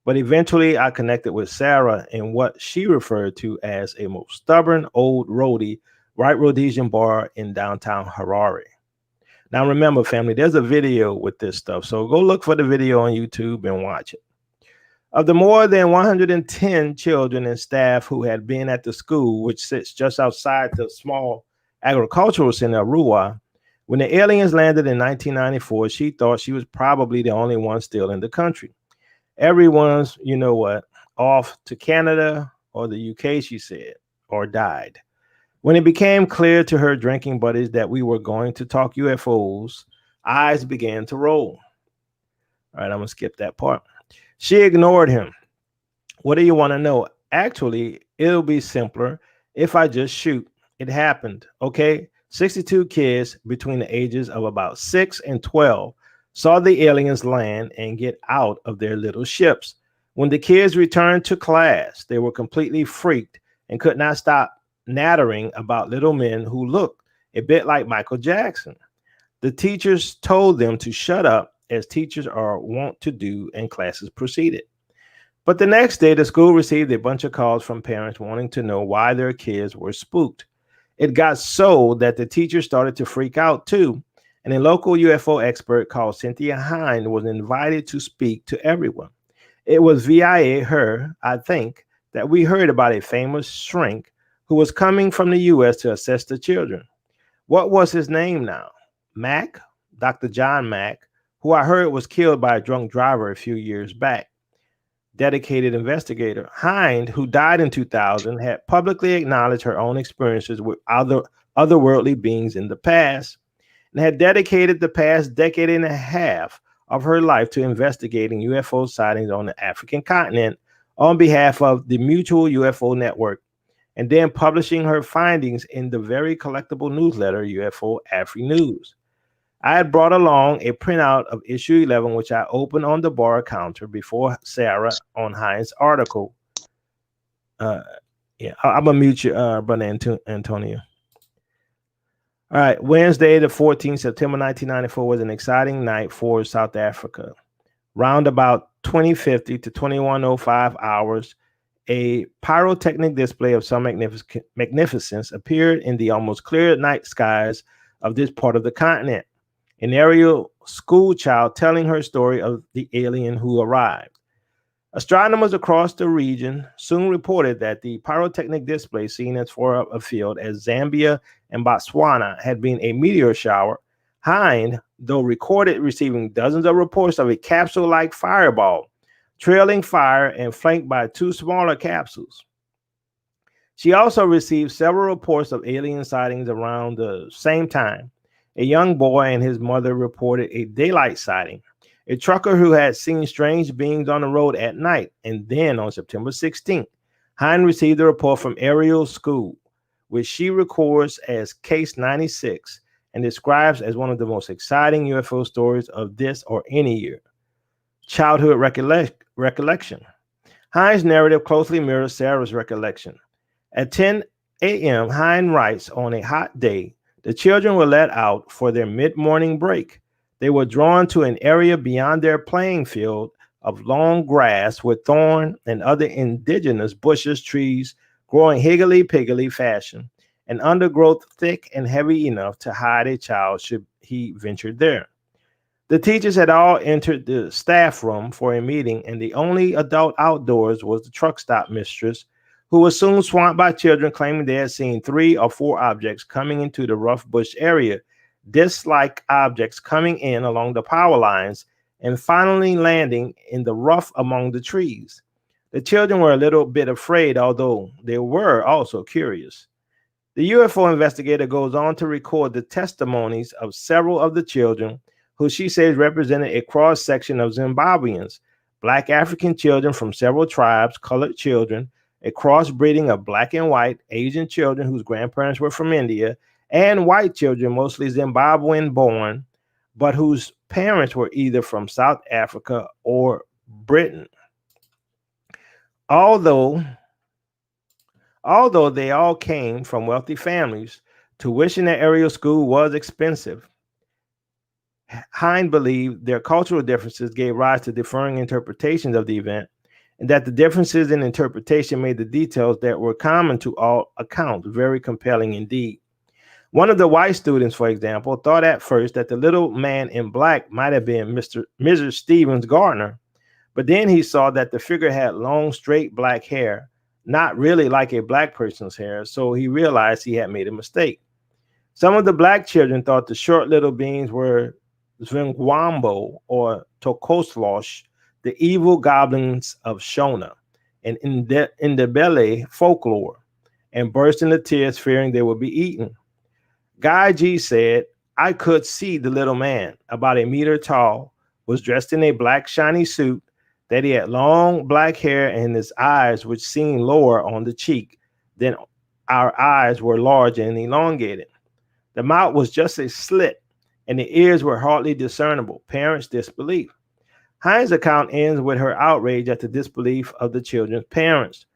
but eventually I connected with Sarah in what she referred to as a most stubborn old roadie, right Rhodesian bar in downtown Harare. Now, remember, family, there's a video with this stuff. So go look for the video on YouTube and watch it. Of the more than 110 children and staff who had been at the school, which sits just outside the small agricultural center, Arua, when the aliens landed in 1994, she thought she was probably the only one still in the country. Everyone's, off to Canada or the UK, she said, or died. When it became clear to her drinking buddies that we were going to talk UFOs, eyes began to roll. All right, I'm going to skip that part. She ignored him. What do you want to know? Actually, it'll be simpler if I just shoot. It happened, okay? 62 kids between the ages of about 6 and 12 saw the aliens land and get out of their little ships. When the kids returned to class, they were completely freaked and could not stop nattering about little men who looked a bit like Michael Jackson. The teachers told them to shut up, as teachers are wont to do, and classes proceeded. But the next day, the school received a bunch of calls from parents wanting to know why their kids were spooked. It got so that the teachers started to freak out too, and a local UFO expert called Cynthia Hind was invited to speak to everyone. It was via her, I think, that we heard about a famous shrink who was coming from the U.S. to assess the children. What was his name now? Mack, Dr. John Mack, who I heard was killed by a drunk driver a few years back. Dedicated investigator. Hind, who died in 2000, had publicly acknowledged her own experiences with otherworldly beings in the past and had dedicated the past decade and a half of her life to investigating UFO sightings on the African continent on behalf of the Mutual UFO Network, and then publishing her findings in the very collectible newsletter UFO Afri News. I had brought along a printout of issue 11, which I opened on the bar counter before Sarah on Hind's article. I'm gonna mute you, brother Antonio. All right, Wednesday, the 14th September 1994 was an exciting night for South Africa. Round about 2050 to 2105 hours, a pyrotechnic display of some magnificence appeared in the almost clear night skies of this part of the continent. an aerial school child telling her story of the alien who arrived. Astronomers across the region soon reported that the pyrotechnic display seen as far afield as Zambia and Botswana had been a meteor shower. Hind, though recorded receiving dozens of reports of a capsule-like fireball, trailing fire and flanked by two smaller capsules. She also received several reports of alien sightings around the same time. A young boy and his mother reported a daylight sighting, a trucker who had seen strange beings on the road at night. And then on September 16th, Hind received a report from Ariel School, which she records as Case 96 and describes as one of the most exciting UFO stories of this or any year. Childhood recollection. Hind's narrative closely mirrors Sarah's recollection. At 10 a.m., Hind writes, on a hot day, the children were let out for their mid-morning break. They were drawn to an area beyond their playing field of long grass with thorn and other indigenous bushes, trees growing higgledy-piggledy fashion, and undergrowth thick and heavy enough to hide a child should he venture there. The teachers had all entered the staff room for a meeting, and the only adult outdoors was the truck stop mistress, who was soon swamped by children claiming they had seen 3 or 4 objects coming into the rough bush area, disc-like objects coming in along the power lines and finally landing in the rough among the trees. The children were a little bit afraid, although they were also curious. The UFO investigator goes on to record the testimonies of several of the children, who she says represented a cross-section of Zimbabweans, Black African children from several tribes, colored children, a crossbreeding of Black and white, Asian children whose grandparents were from India, and white children, mostly Zimbabwean born, but whose parents were either from South Africa or Britain. Although they all came from wealthy families, tuition at Ariel School was expensive. Hind believed their cultural differences gave rise to differing interpretations of the event, and that the differences in interpretation made the details that were common to all accounts very compelling indeed. One of the white students, for example, thought at first that the little man in black might have been Mrs. Stevens Gardner, but then he saw that the figure had long, straight black hair, not really like a black person's hair, so he realized he had made a mistake. Some of the black children thought the short little beings were Zwingwambo or Tokoslosh, the evil goblins of Shona, and in the Ndebele folklore, and burst into tears fearing they would be eaten. Guy G said, I could see the little man, about a meter tall, was dressed in a black shiny suit, that he had long black hair and his eyes, which seemed lower on the cheek than our eyes, were large and elongated. The mouth was just a slit, and the ears were hardly discernible. Parents' disbelief. Hind's account ends with her outrage at the disbelief of the children's parents.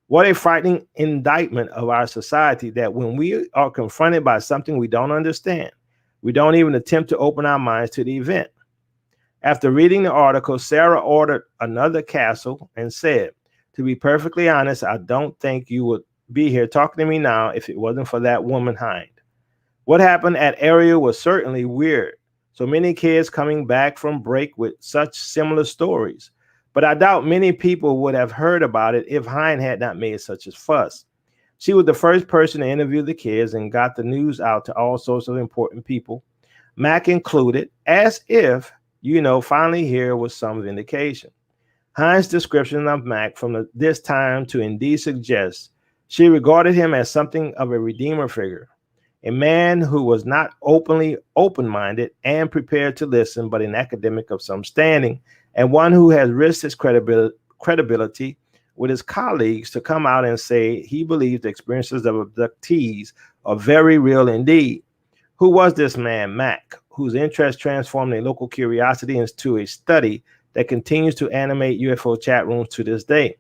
What a frightening indictment of our society that when we are confronted by something we don't understand, we don't even attempt to open our minds to the event. After reading the article, Sarah ordered another castle and said, to be perfectly honest, I don't think you would be here talking to me now if it wasn't for that woman Hind. What happened at Ariel was certainly weird. So many kids coming back from break with such similar stories. But I doubt many people would have heard about it if Hind had not made such a fuss. She was the first person to interview the kids and got the news out to all sorts of important people, Mac included, as if, finally here was some vindication. Hind's description of Mac from this time to indeed suggests she regarded him as something of a redeemer figure, a man who was not openly open-minded and prepared to listen, but an academic of some standing, and one who has risked his credibility with his colleagues to come out and say he believes the experiences of abductees are very real indeed. Who was this man, Mac, whose interest transformed a local curiosity into a study that continues to animate UFO chat rooms to this day?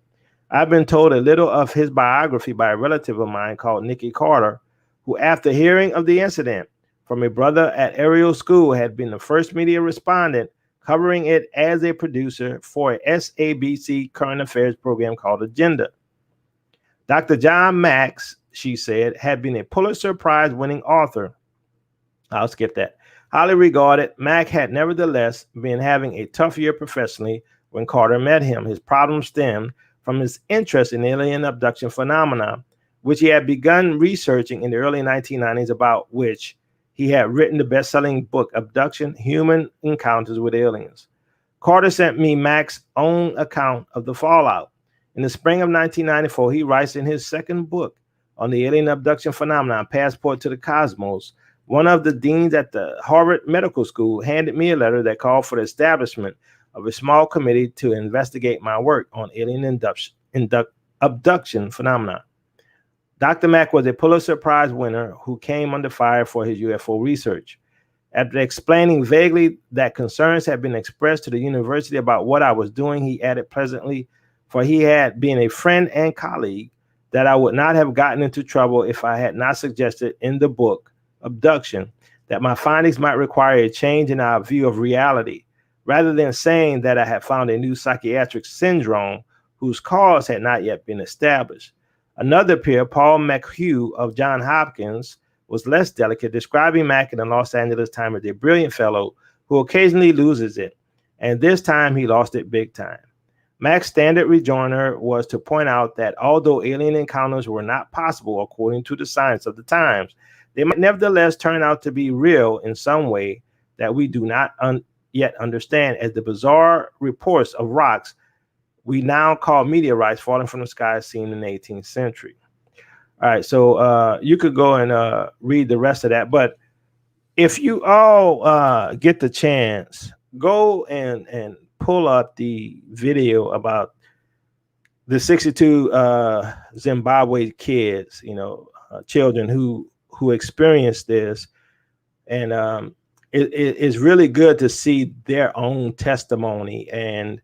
I've been told a little of his biography by a relative of mine called Nikki Carter, who, after hearing of the incident from a brother at Ariel School, had been the first media respondent covering it as a producer for a SABC current affairs program called Agenda. Dr. John Max, she said, had been a Pulitzer Prize winning author. I'll skip that. Highly regarded, Mack had nevertheless been having a tough year professionally when Carter met him. His problem stemmed from his interest in alien abduction phenomena, which he had begun researching in the early 1990s, about which he had written the best-selling book, Abduction: Human Encounters with Aliens. Carter sent me Mack's own account of the fallout. In the spring of 1994, he writes in his second book on the alien abduction phenomenon, Passport to the Cosmos, one of the deans at the Harvard Medical School handed me a letter that called for the establishment of a small committee to investigate my work on alien abduction phenomena. Dr. Mack was a Pulitzer Prize winner who came under fire for his UFO research. After explaining vaguely that concerns had been expressed to the university about what I was doing, he added pleasantly, for he had been a friend and colleague, that I would not have gotten into trouble if I had not suggested in the book, Abduction, that my findings might require a change in our view of reality, rather than saying that I had found a new psychiatric syndrome whose cause had not yet been established. Another peer, Paul McHugh of Johns Hopkins, was less delicate, describing Mack in the Los Angeles Times as a brilliant fellow who occasionally loses it, and this time he lost it big time. Mack's standard rejoinder was to point out that although alien encounters were not possible according to the science of the times, they might nevertheless turn out to be real in some way that we do not yet understand, as the bizarre reports of rocks we now call meteorites falling from the sky seen in the 18th century. All right, so you could go and read the rest of that, but if you all get the chance, go and pull up the video about the 62 Zimbabwe kids, children who experienced this, and it's really good to see their own testimony and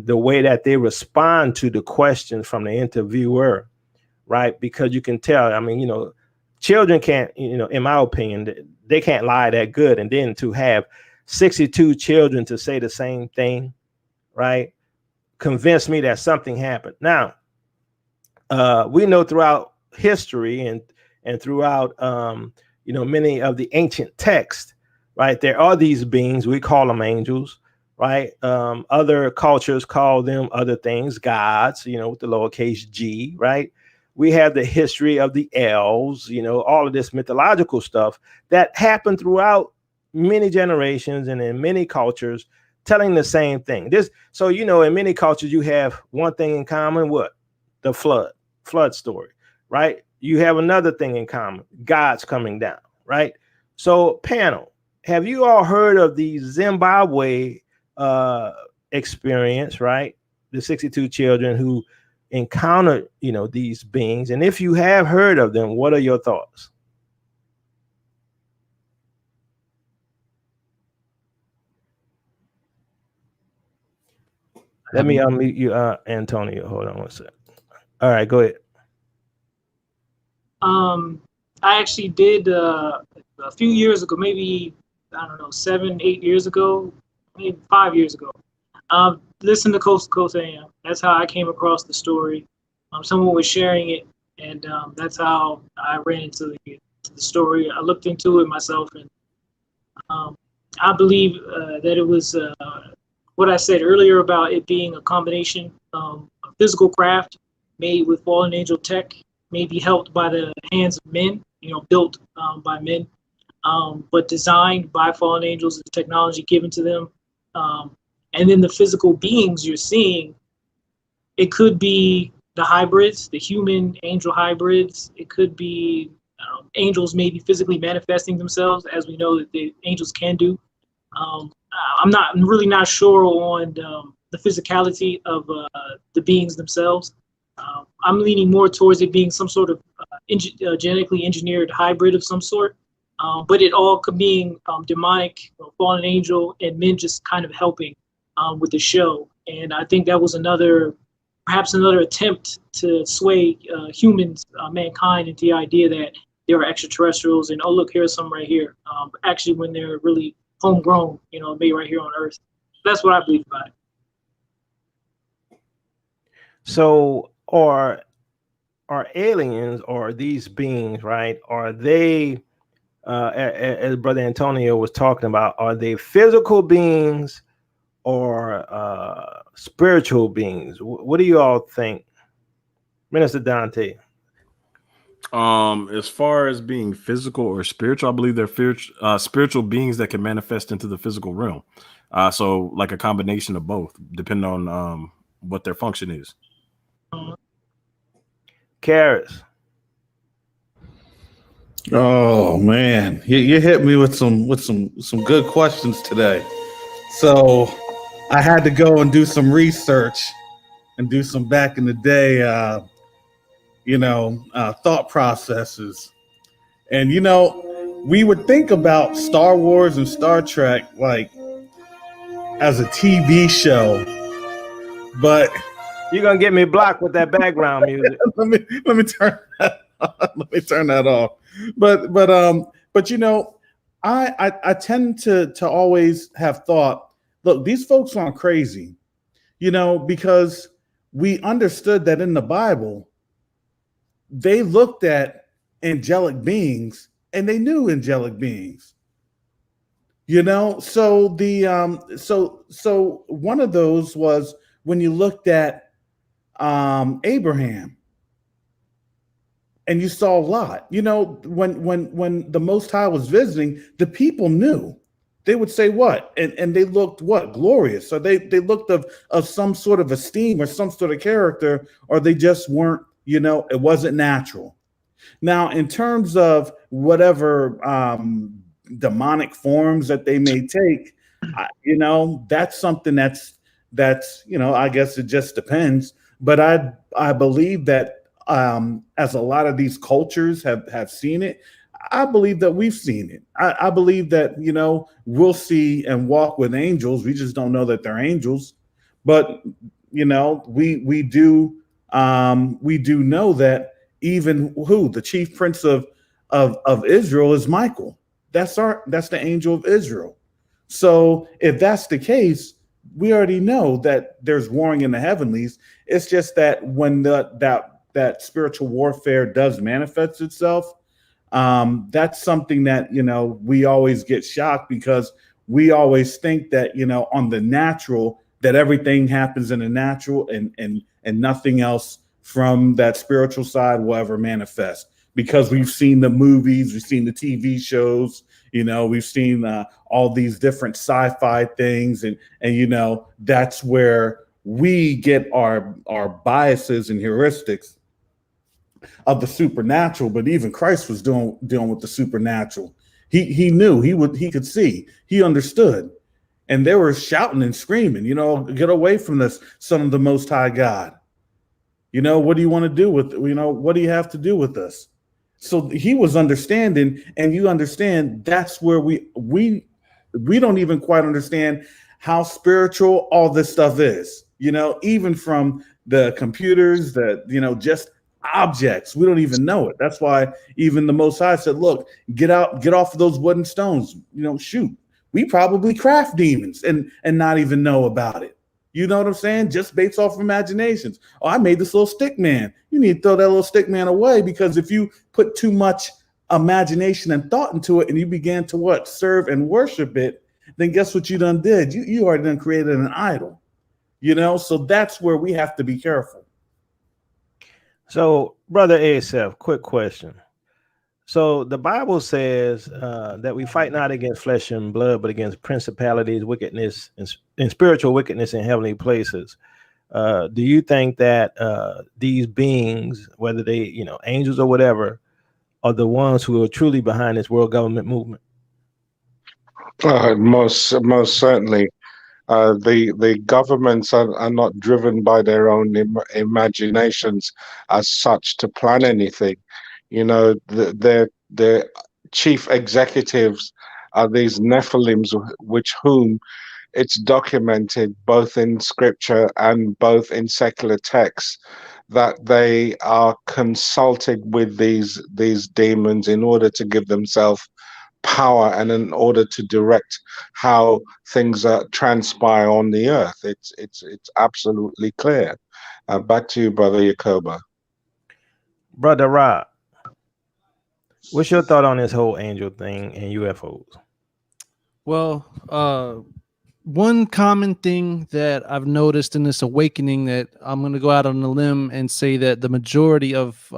the way that they respond to the questions from the interviewer, right? Because you can tell, children can't, in my opinion, they can't lie that good. And then to have 62 children to say the same thing, right, convinced me that something happened. Now, we know throughout history and throughout, many of the ancient texts, right, there are these beings, we call them angels, right? Other cultures call them other things, gods, with the lowercase g, right? We have the history of the elves, all of this mythological stuff that happened throughout many generations and in many cultures, telling the same thing. So in many cultures, you have one thing in common, what? The flood story, right? You have another thing in common, God's coming down, right? So panel, have you all heard of the Zimbabwe experience, right? The 62 children who encountered, these beings. And if you have heard of them, what are your thoughts? Let me unmute you, Antonio. Hold on one second. All right, go ahead. I actually did a few years ago, maybe, I don't know, 7-8 years ago, maybe 5 years ago. Listen to Coast to Coast AM. That's how I came across the story. Someone was sharing it, and that's how I ran into the story. I looked into it myself, and I believe that it was what I said earlier about it being a combination of physical craft made with fallen angel tech, maybe helped by the hands of men, built by men, but designed by fallen angels, the technology given to them. And then the physical beings you're seeing, it could be the hybrids, the human angel hybrids. It could be angels maybe physically manifesting themselves, as we know that the angels can do. I'm really not sure on the physicality of the beings themselves. I'm leaning more towards it being some sort of genetically engineered hybrid of some sort. But it all could being demonic, fallen angel, and men just kind of helping with the show. And I think that was perhaps another attempt to sway humans, mankind, into the idea that there are extraterrestrials and, oh, look, here's some right here. Actually, when they're really homegrown, made right here on Earth. That's what I believe about it. So are aliens, or these beings, right? Are they as Brother Antonio was talking about, are they physical beings or spiritual beings? What do you all think, Minister Dante? As far as being physical or spiritual, I believe they're spiritual beings that can manifest into the physical realm. So like a combination of both, depending on what their function is. Karis. Oh man, you hit me with some good questions today. So I had to go and do some research and do some back in the day, thought processes. And we would think about Star Wars and Star Trek like as a TV show, but you're gonna get me blocked with that background music. let me turn that let me turn that off. But I tend to always have thought, look, these folks aren't crazy, because we understood that in the Bible, they looked at angelic beings and they knew angelic beings. So so one of those was when you looked at Abraham and you saw Lot. When the Most High was visiting, the people knew. They would say what? And they looked what? Glorious. So they looked of some sort of esteem or some sort of character, or they just weren't, it wasn't natural. Now, in terms of whatever demonic forms that they may take, that's something that's I guess it just depends. But I believe that as a lot of these cultures have seen it, I believe that we've seen it. I believe that we'll see and walk with angels. We just don't know that they're angels. But we do know that even the chief prince of Israel is Michael. That's the angel of Israel. So if that's the case, we already know that there's warring in the heavenlies. It's just that when that spiritual warfare does manifest itself, that's something that we always get shocked, because we always think that on the natural, that everything happens in the natural and nothing else from that spiritual side will ever manifest, because we've seen the movies, we've seen the TV shows, we've seen all these different sci-fi things, and that's where we get our biases and heuristics of the supernatural. But even Christ was dealing with the supernatural. He knew, he could see, he understood, and they were shouting and screaming, get away from this, Son of the Most High God. What do you want to do with, what do you have to do with us? So he was understanding, and you understand that's where we don't even quite understand how spiritual all this stuff is, even from the computers, that, just objects. We don't even know it. That's why even the Most High said, look, get off of those wooden stones, shoot. We probably craft demons and not even know about it. You know what I'm saying? Just based off of imaginations. Oh, I made this little stick man. You need to throw that little stick man away, because if you put too much imagination and thought into it and you began to serve and worship it, then guess what you done did? You already done created an idol. So that's where we have to be careful. So, Brother Asaph, quick question. So the Bible says that we fight not against flesh and blood, but against principalities, wickedness, and spiritual wickedness in heavenly places. Do you think that these beings, whether they, angels or whatever, are the ones who are truly behind this world government movement? Most certainly. The governments are not driven by their own imaginations as such to plan anything. Their chief executives are these Nephilims, whom it's documented both in scripture and both in secular texts that they are consulted with these demons in order to give themselves power and in order to direct how things transpire on the earth. It's absolutely clear. Back to you, Brother Yakoba. Brother Rob. What's your thought on this whole angel thing and UFOs? Well, one common thing that I've noticed in this awakening, that I'm going to go out on a limb and say that the majority of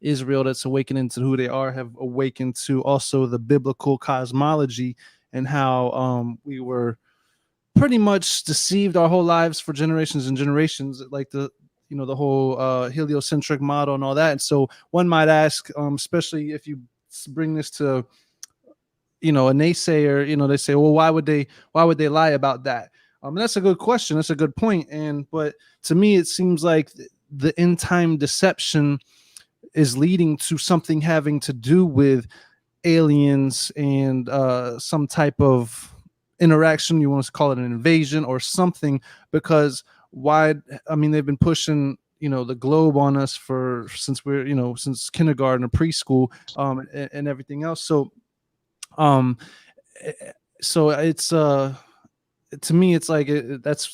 Israel that's awakening to who they are have awakened to also the biblical cosmology, and how we were pretty much deceived our whole lives for generations and generations, like the whole heliocentric model and all that. And so one might ask, especially if you bring this to a naysayer, they say, well, why would they lie about that? And that's a good question. That's a good point. But to me, it seems like the end time deception is leading to something having to do with aliens and some type of interaction. You want to call it an invasion or something, because they've been pushing the globe on us since kindergarten or preschool, and everything else. So it's to me, it's like it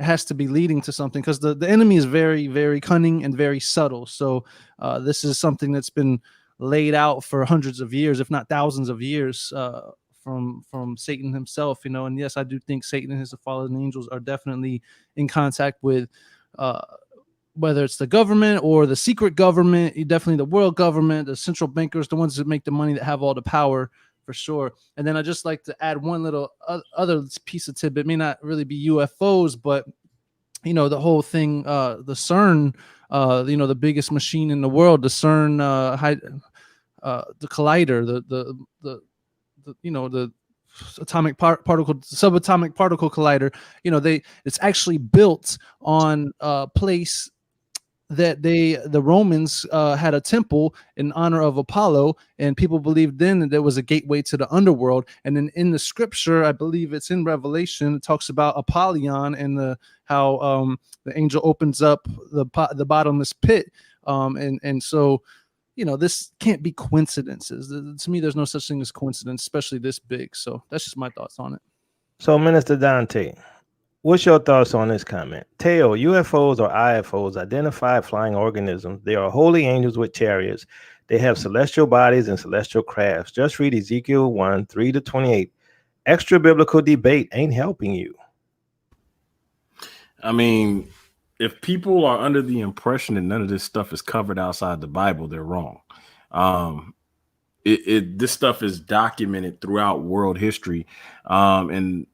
has to be leading to something, because the enemy is very, very cunning and very subtle. So this is something that's been laid out for hundreds of years, if not thousands of years, from Satan himself. And yes, I do think Satan and his fallen angels are definitely in contact with whether it's the government or the secret government, definitely the world government, the central bankers, the ones that make the money, that have all the power, for sure. And then I just like to add one little other piece of tidbit. It may not really be UFOs, but the whole thing, the CERN, the biggest machine in the world, the CERN, the collider, the atomic particle, subatomic particle collider. It's actually built on a place that the Romans had a temple in honor of Apollo, and people believed then that there was a gateway to the underworld. And then in the scripture, I believe it's in Revelation, it talks about Apollyon and how the angel opens up the bottomless pit. And so this can't be coincidences. To me, there's no such thing as coincidence, especially this big. So that's just my thoughts on it. So, Minister Dante, what's your thoughts on this comment? Teo, UFOs or IFOs, identified flying organisms. They are holy angels with chariots. They have celestial bodies and celestial crafts. Just read Ezekiel 1:3-28. Extra biblical debate ain't helping you. I mean, if people are under the impression that none of this stuff is covered outside the Bible, they're wrong. This stuff is documented throughout world history, and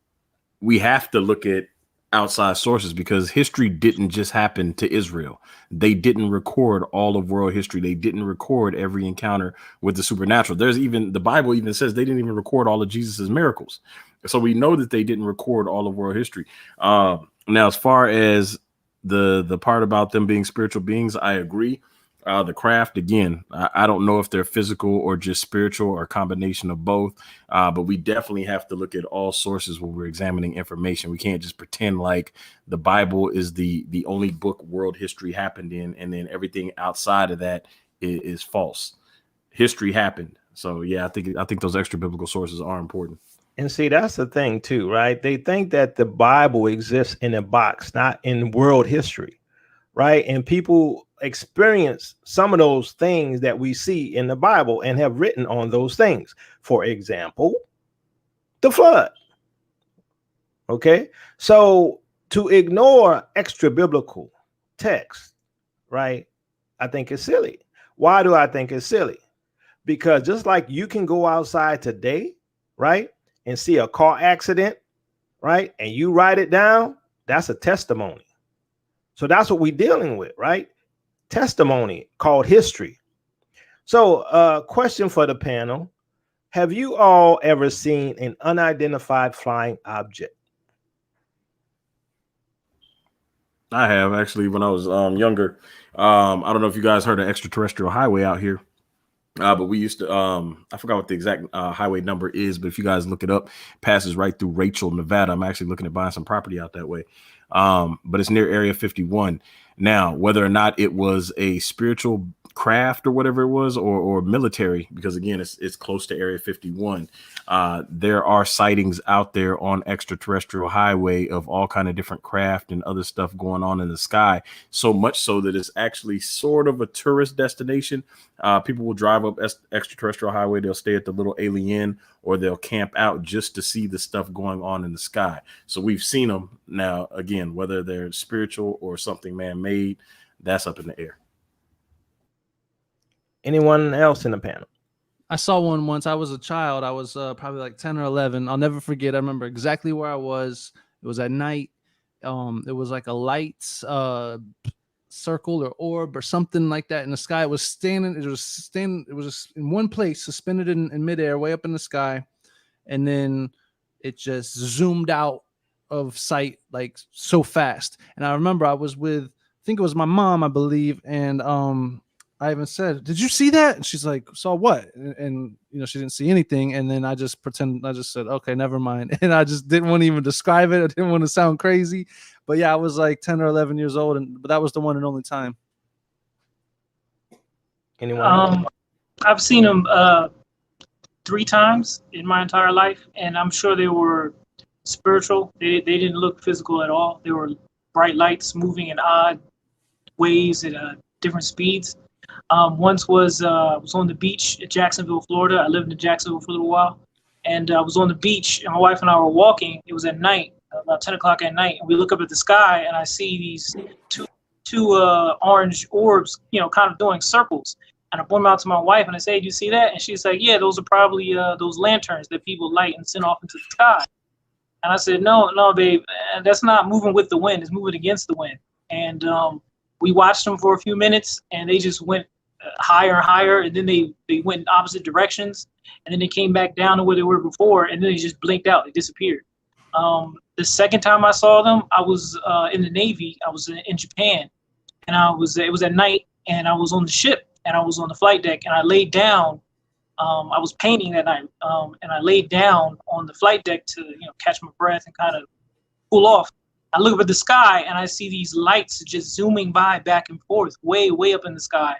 we have to look at outside sources, because history didn't just happen to Israel. They didn't record all of world history. They didn't record every encounter with the supernatural. The Bible even says they didn't even record all of Jesus's miracles. So we know that they didn't record all of world history. Now, as far as the part about them being spiritual beings, I agree. The craft, again, I don't know if they're physical or just spiritual or a combination of both, but we definitely have to look at all sources when we're examining information. We can't just pretend like the Bible is the only book world history happened in, and then everything outside of that is false. History happened. So yeah, I think those extra biblical sources are important. And see, that's the thing too, right? They think that the Bible exists in a box, not in world history, right? And people experience some of those things that we see in the Bible and have written on those things. For example, the flood. Okay, so to ignore extra biblical text, right, I think it's silly. Why do I think it's silly? Because just like you can go outside today, right, and see a car accident, right, and you write it down, that's a testimony. So that's what we're dealing with, right? Testimony called history. So question for the panel. Have you all ever seen an unidentified flying object? I have, actually, when I was younger. I don't know if you guys heard of extraterrestrial highway out here. But we used to, I forgot what the exact highway number is, but if you guys look it up, passes right through Rachel, Nevada. I'm actually looking at buying some property out that way. but it's near Area 51. Now, whether or not it was a spiritual craft or whatever it was, or military, because again, it's close to Area 51. There are sightings out there on extraterrestrial highway of all kind of different craft and other stuff going on in the sky. So much so that it's actually sort of a tourist destination. People will drive up extraterrestrial highway. They'll stay at the little alien, or they'll camp out just to see the stuff going on in the sky. So we've seen them. Now, again, whether they're spiritual or something man-made, that's up in the air. Anyone else in the panel? I saw one once. I was a child. I was probably like 10 or 11. I'll never forget. I remember exactly where I was. It was at night. It was like a light circle or orb or something like that in the sky. It was just in one place, suspended in midair, way up in the sky. And then it just zoomed out of sight like so fast. And I remember I was with, I think it was my mom, I believe. And I even said, "Did you see that?" And she's like, "Saw what?" And you know, she didn't see anything. And then I just said, "Okay, never mind." And I just didn't want to even describe it. I didn't want to sound crazy. But yeah, I was like 10 or 11 years old, but that was the one and only time. Anyone? I've seen them 3 times in my entire life, and I'm sure they were spiritual. They didn't look physical at all. They were bright lights moving in odd ways at different speeds. Once was on the beach at Jacksonville, Florida. I lived in Jacksonville for a little while, and I was on the beach, and my wife and I were walking. It was at night, about 10 o'clock at night, and we look up at the sky, and I see these two orange orbs, you know, kind of doing circles. And I point them out to my wife, and I say, "Do you see that?" And she's like, "Yeah, those are probably those lanterns that people light and send off into the sky." And I said, "No, babe, that's not moving with the wind. It's moving against the wind." And we watched them for a few minutes, and they just went higher and higher, and then they went in opposite directions, and then they came back down to where they were before, and then they just blinked out. They disappeared. The second time I saw them, I was in the Navy. I was in Japan, and it was at night, and I was on the ship, and I was on the flight deck, and I laid down. I was painting that night, and I laid down on the flight deck to catch my breath and kind of cool off. I look up at the sky, and I see these lights just zooming by back and forth, way up in the sky.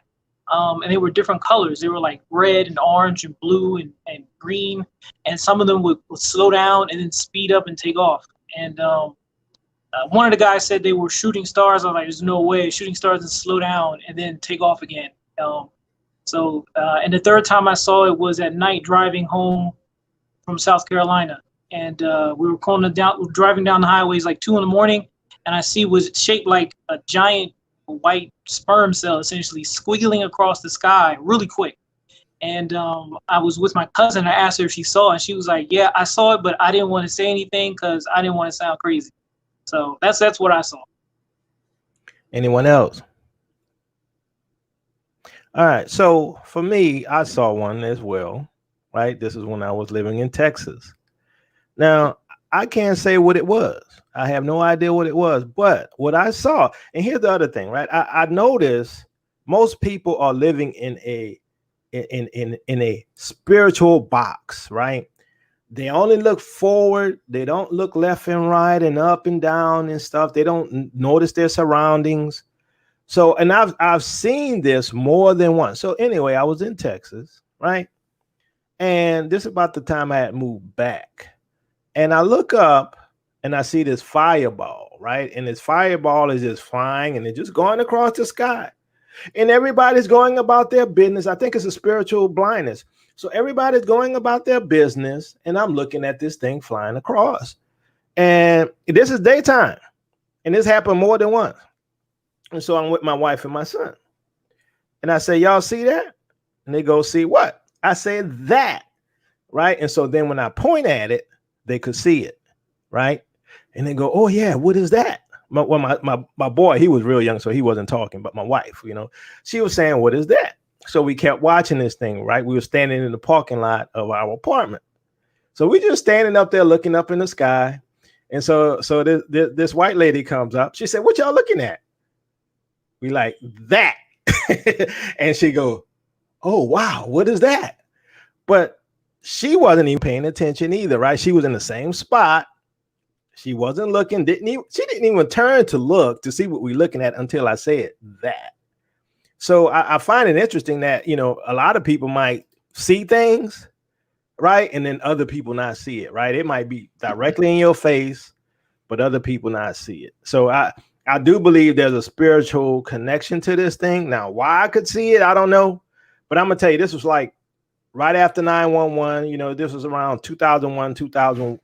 And they were different colors. They were like red and orange and blue and green. And some of them would slow down and then speed up and take off. And one of the guys said they were shooting stars. I was like, "There's no way, shooting stars and slow down and then take off again." And the third time I saw it was at night driving home from South Carolina. And we were driving down the highways like 2 a.m. And I see was shaped like a giant white sperm cell, essentially squiggling across the sky really quick. And I was with my cousin. I asked her if she saw it, and she was like, "Yeah, I saw it, but I didn't want to say anything because I didn't want to sound crazy." So that's what I saw. Anyone else? All right. So for me, I saw one as well. Right. This is when I was living in Texas. Now, I can't say what it was. I have no idea what it was, but what I saw, and here's the other thing, right? I noticed most people are living in a spiritual box, right? They only look forward. They don't look left and right and up and down and stuff. They don't notice their surroundings. So, and I've seen this more than once. So anyway, I was in Texas, right? And this is about the time I had moved back. And I look up and I see this fireball, right? And this fireball is just flying and it's just going across the sky. And everybody's going about their business. I think it's a spiritual blindness. So everybody's going about their business. And I'm looking at this thing flying across. And this is daytime. And this happened more than once. And so I'm with my wife and my son. And I say, "Y'all see that?" And they go, "See what?" I said, "That." Right. And so then when I point at it, they could see it, right? And they go, "Oh yeah, what is that?" My boy, he was real young, so he wasn't talking, but my wife, she was saying, "What is that?" So we kept watching this thing, right? We were standing in the parking lot of our apartment. So we just standing up there looking up in the sky. And so this white lady comes up. She said, "What y'all looking at?" We like, "That." And she go, "Oh, wow, what is that?" But she wasn't even paying attention either, right? She was in the same spot, She wasn't looking, she didn't even turn to look to see what we're looking at until I said that. So I find it interesting that, you know, a lot of people might see things, right? And then other people not see it, right? It might be directly in your face, but other people not see it. So I do believe there's a spiritual connection to this thing. Now, why I could see it, I don't know. But I'm going to tell you, this was like right after 9/11. You know, this was around 2001, 2000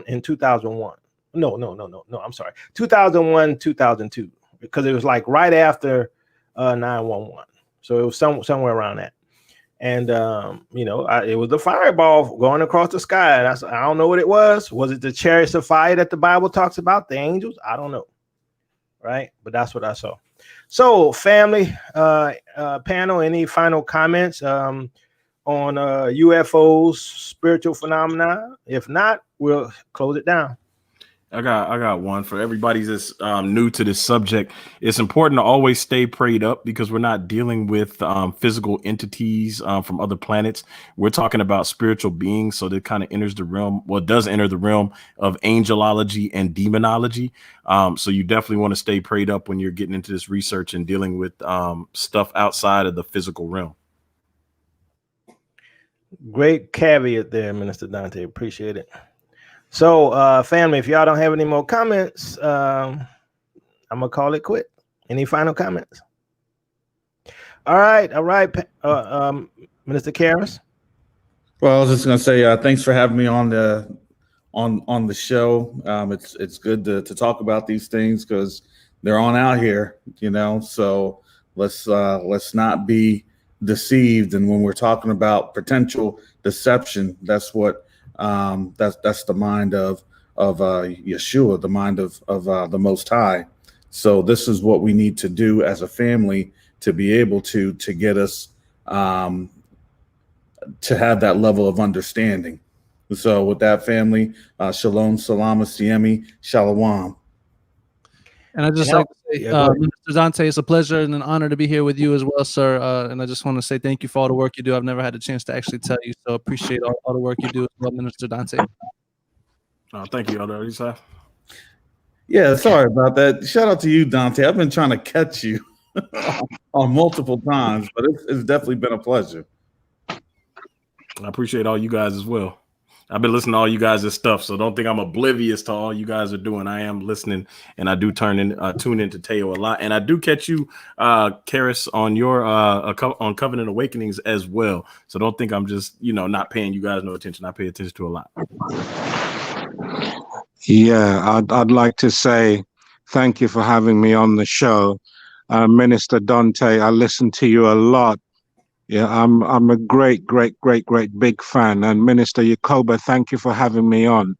and 2001. No, I'm sorry. 2001, 2002, because it was like right after 9/11. So it was somewhere around that. And, you know, it was the fireball going across the sky. And I don't know what it was. Was it the chariots of fire that the Bible talks about? The angels? I don't know. Right. But that's what I saw. So family, panel, any final comments on UFOs, spiritual phenomena? If not, we'll close it down. I got one for everybody that's new to this subject. It's important to always stay prayed up because we're not dealing with physical entities from other planets. We're talking about spiritual beings. So that kind of enters the realm. Well, it does enter the realm of angelology and demonology. So you definitely want to stay prayed up when you're getting into this research and dealing with stuff outside of the physical realm. Great caveat there, Minister Dante. Appreciate it. So, family, if y'all don't have any more comments, I'm gonna call it quit. Any final comments? All right, Minister Karras. Well, I was just gonna say thanks for having me on the show. It's good to talk about these things because they're on out here, you know. So let's not be deceived. And when we're talking about potential deception, that's what that's the mind of Yeshua, the mind of the Most High. So this is what we need to do as a family to be able to get us to have that level of understanding. So with that, family, shalom, salam, siemi, shalom. And I just like to say, Mr. Dante, it's a pleasure and an honor to be here with you as well, sir. And I just want to say thank you for all the work you do. I've never had a chance to actually tell you, so appreciate all the work you do as well, Minister Dante. Thank you, Elder Isa. Yeah, sorry about that. Shout out to you, Dante. I've been trying to catch you on multiple times, but it's definitely been a pleasure. I appreciate all you guys as well. I've been listening to all you guys' stuff, so don't think I'm oblivious to all you guys are doing. I am listening, and I do tune into Teo a lot, and I do catch you, Karras, on your on Covenant Awakenings as well. So don't think I'm just not paying you guys no attention. I pay attention to a lot. Yeah, I'd like to say thank you for having me on the show, Minister Dante. I listen to you a lot. Yeah, I'm a great big fan. And Minister Yakoba, thank you for having me on.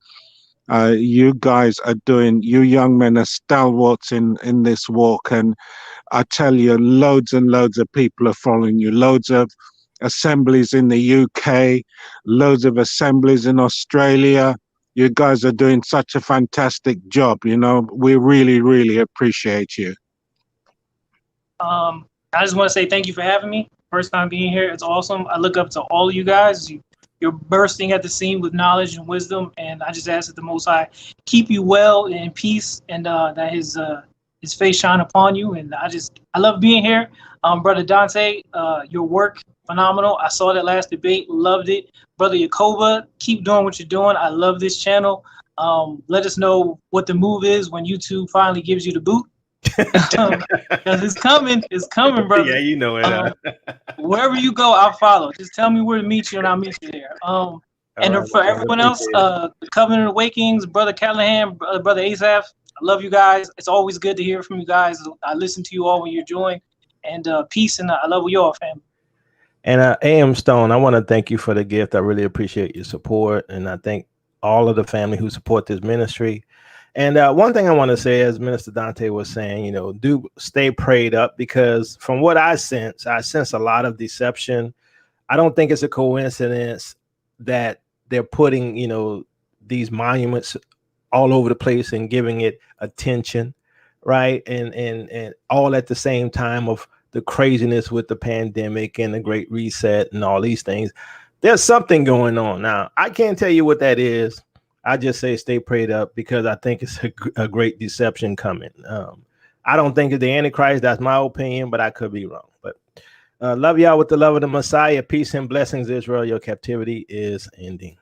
You guys are you young men are stalwarts in this walk. And I tell you, loads and loads of people are following you. Loads of assemblies in the UK, loads of assemblies in Australia. You guys are doing such a fantastic job. We really appreciate you. I just want to say thank you for having me. First time being here. It's awesome. I look up to all of you guys. You're bursting at the seam with knowledge and wisdom. And I just ask that the Most High keep you well and in peace, and that his face shine upon you. And I love being here. Brother Dante, your work, phenomenal. I saw that last debate, loved it. Brother Yakoba, keep doing what you're doing. I love this channel. Let us know what the move is when YouTube finally gives you the boot. Because it's coming, brother. Yeah, you know it. Wherever you go, I'll follow. Just tell me where to meet you, and I'll meet you there. For everyone else, the Covenant Awakenings, Brother Callahan, Brother Asaph, I love you guys. It's always good to hear from you guys. I listen to you all when you're joined. And peace, and I love you all, fam. And AM Stone, I want to thank you for the gift. I really appreciate your support, and I thank all of the family who support this ministry. And one thing I want to say, as Minister Dante was saying, do stay prayed up, because from what I sense a lot of deception. I don't think it's a coincidence that they're putting, these monuments all over the place and giving it attention, right? And all at the same time of the craziness with the pandemic and the Great Reset and all these things. There's something going on. Now, I can't tell you what that is. I just say stay prayed up because I think it's a great deception coming. I don't think it's the Antichrist. That's my opinion, but I could be wrong. But love y'all with the love of the Messiah. Peace and blessings, Israel. Your captivity is ending.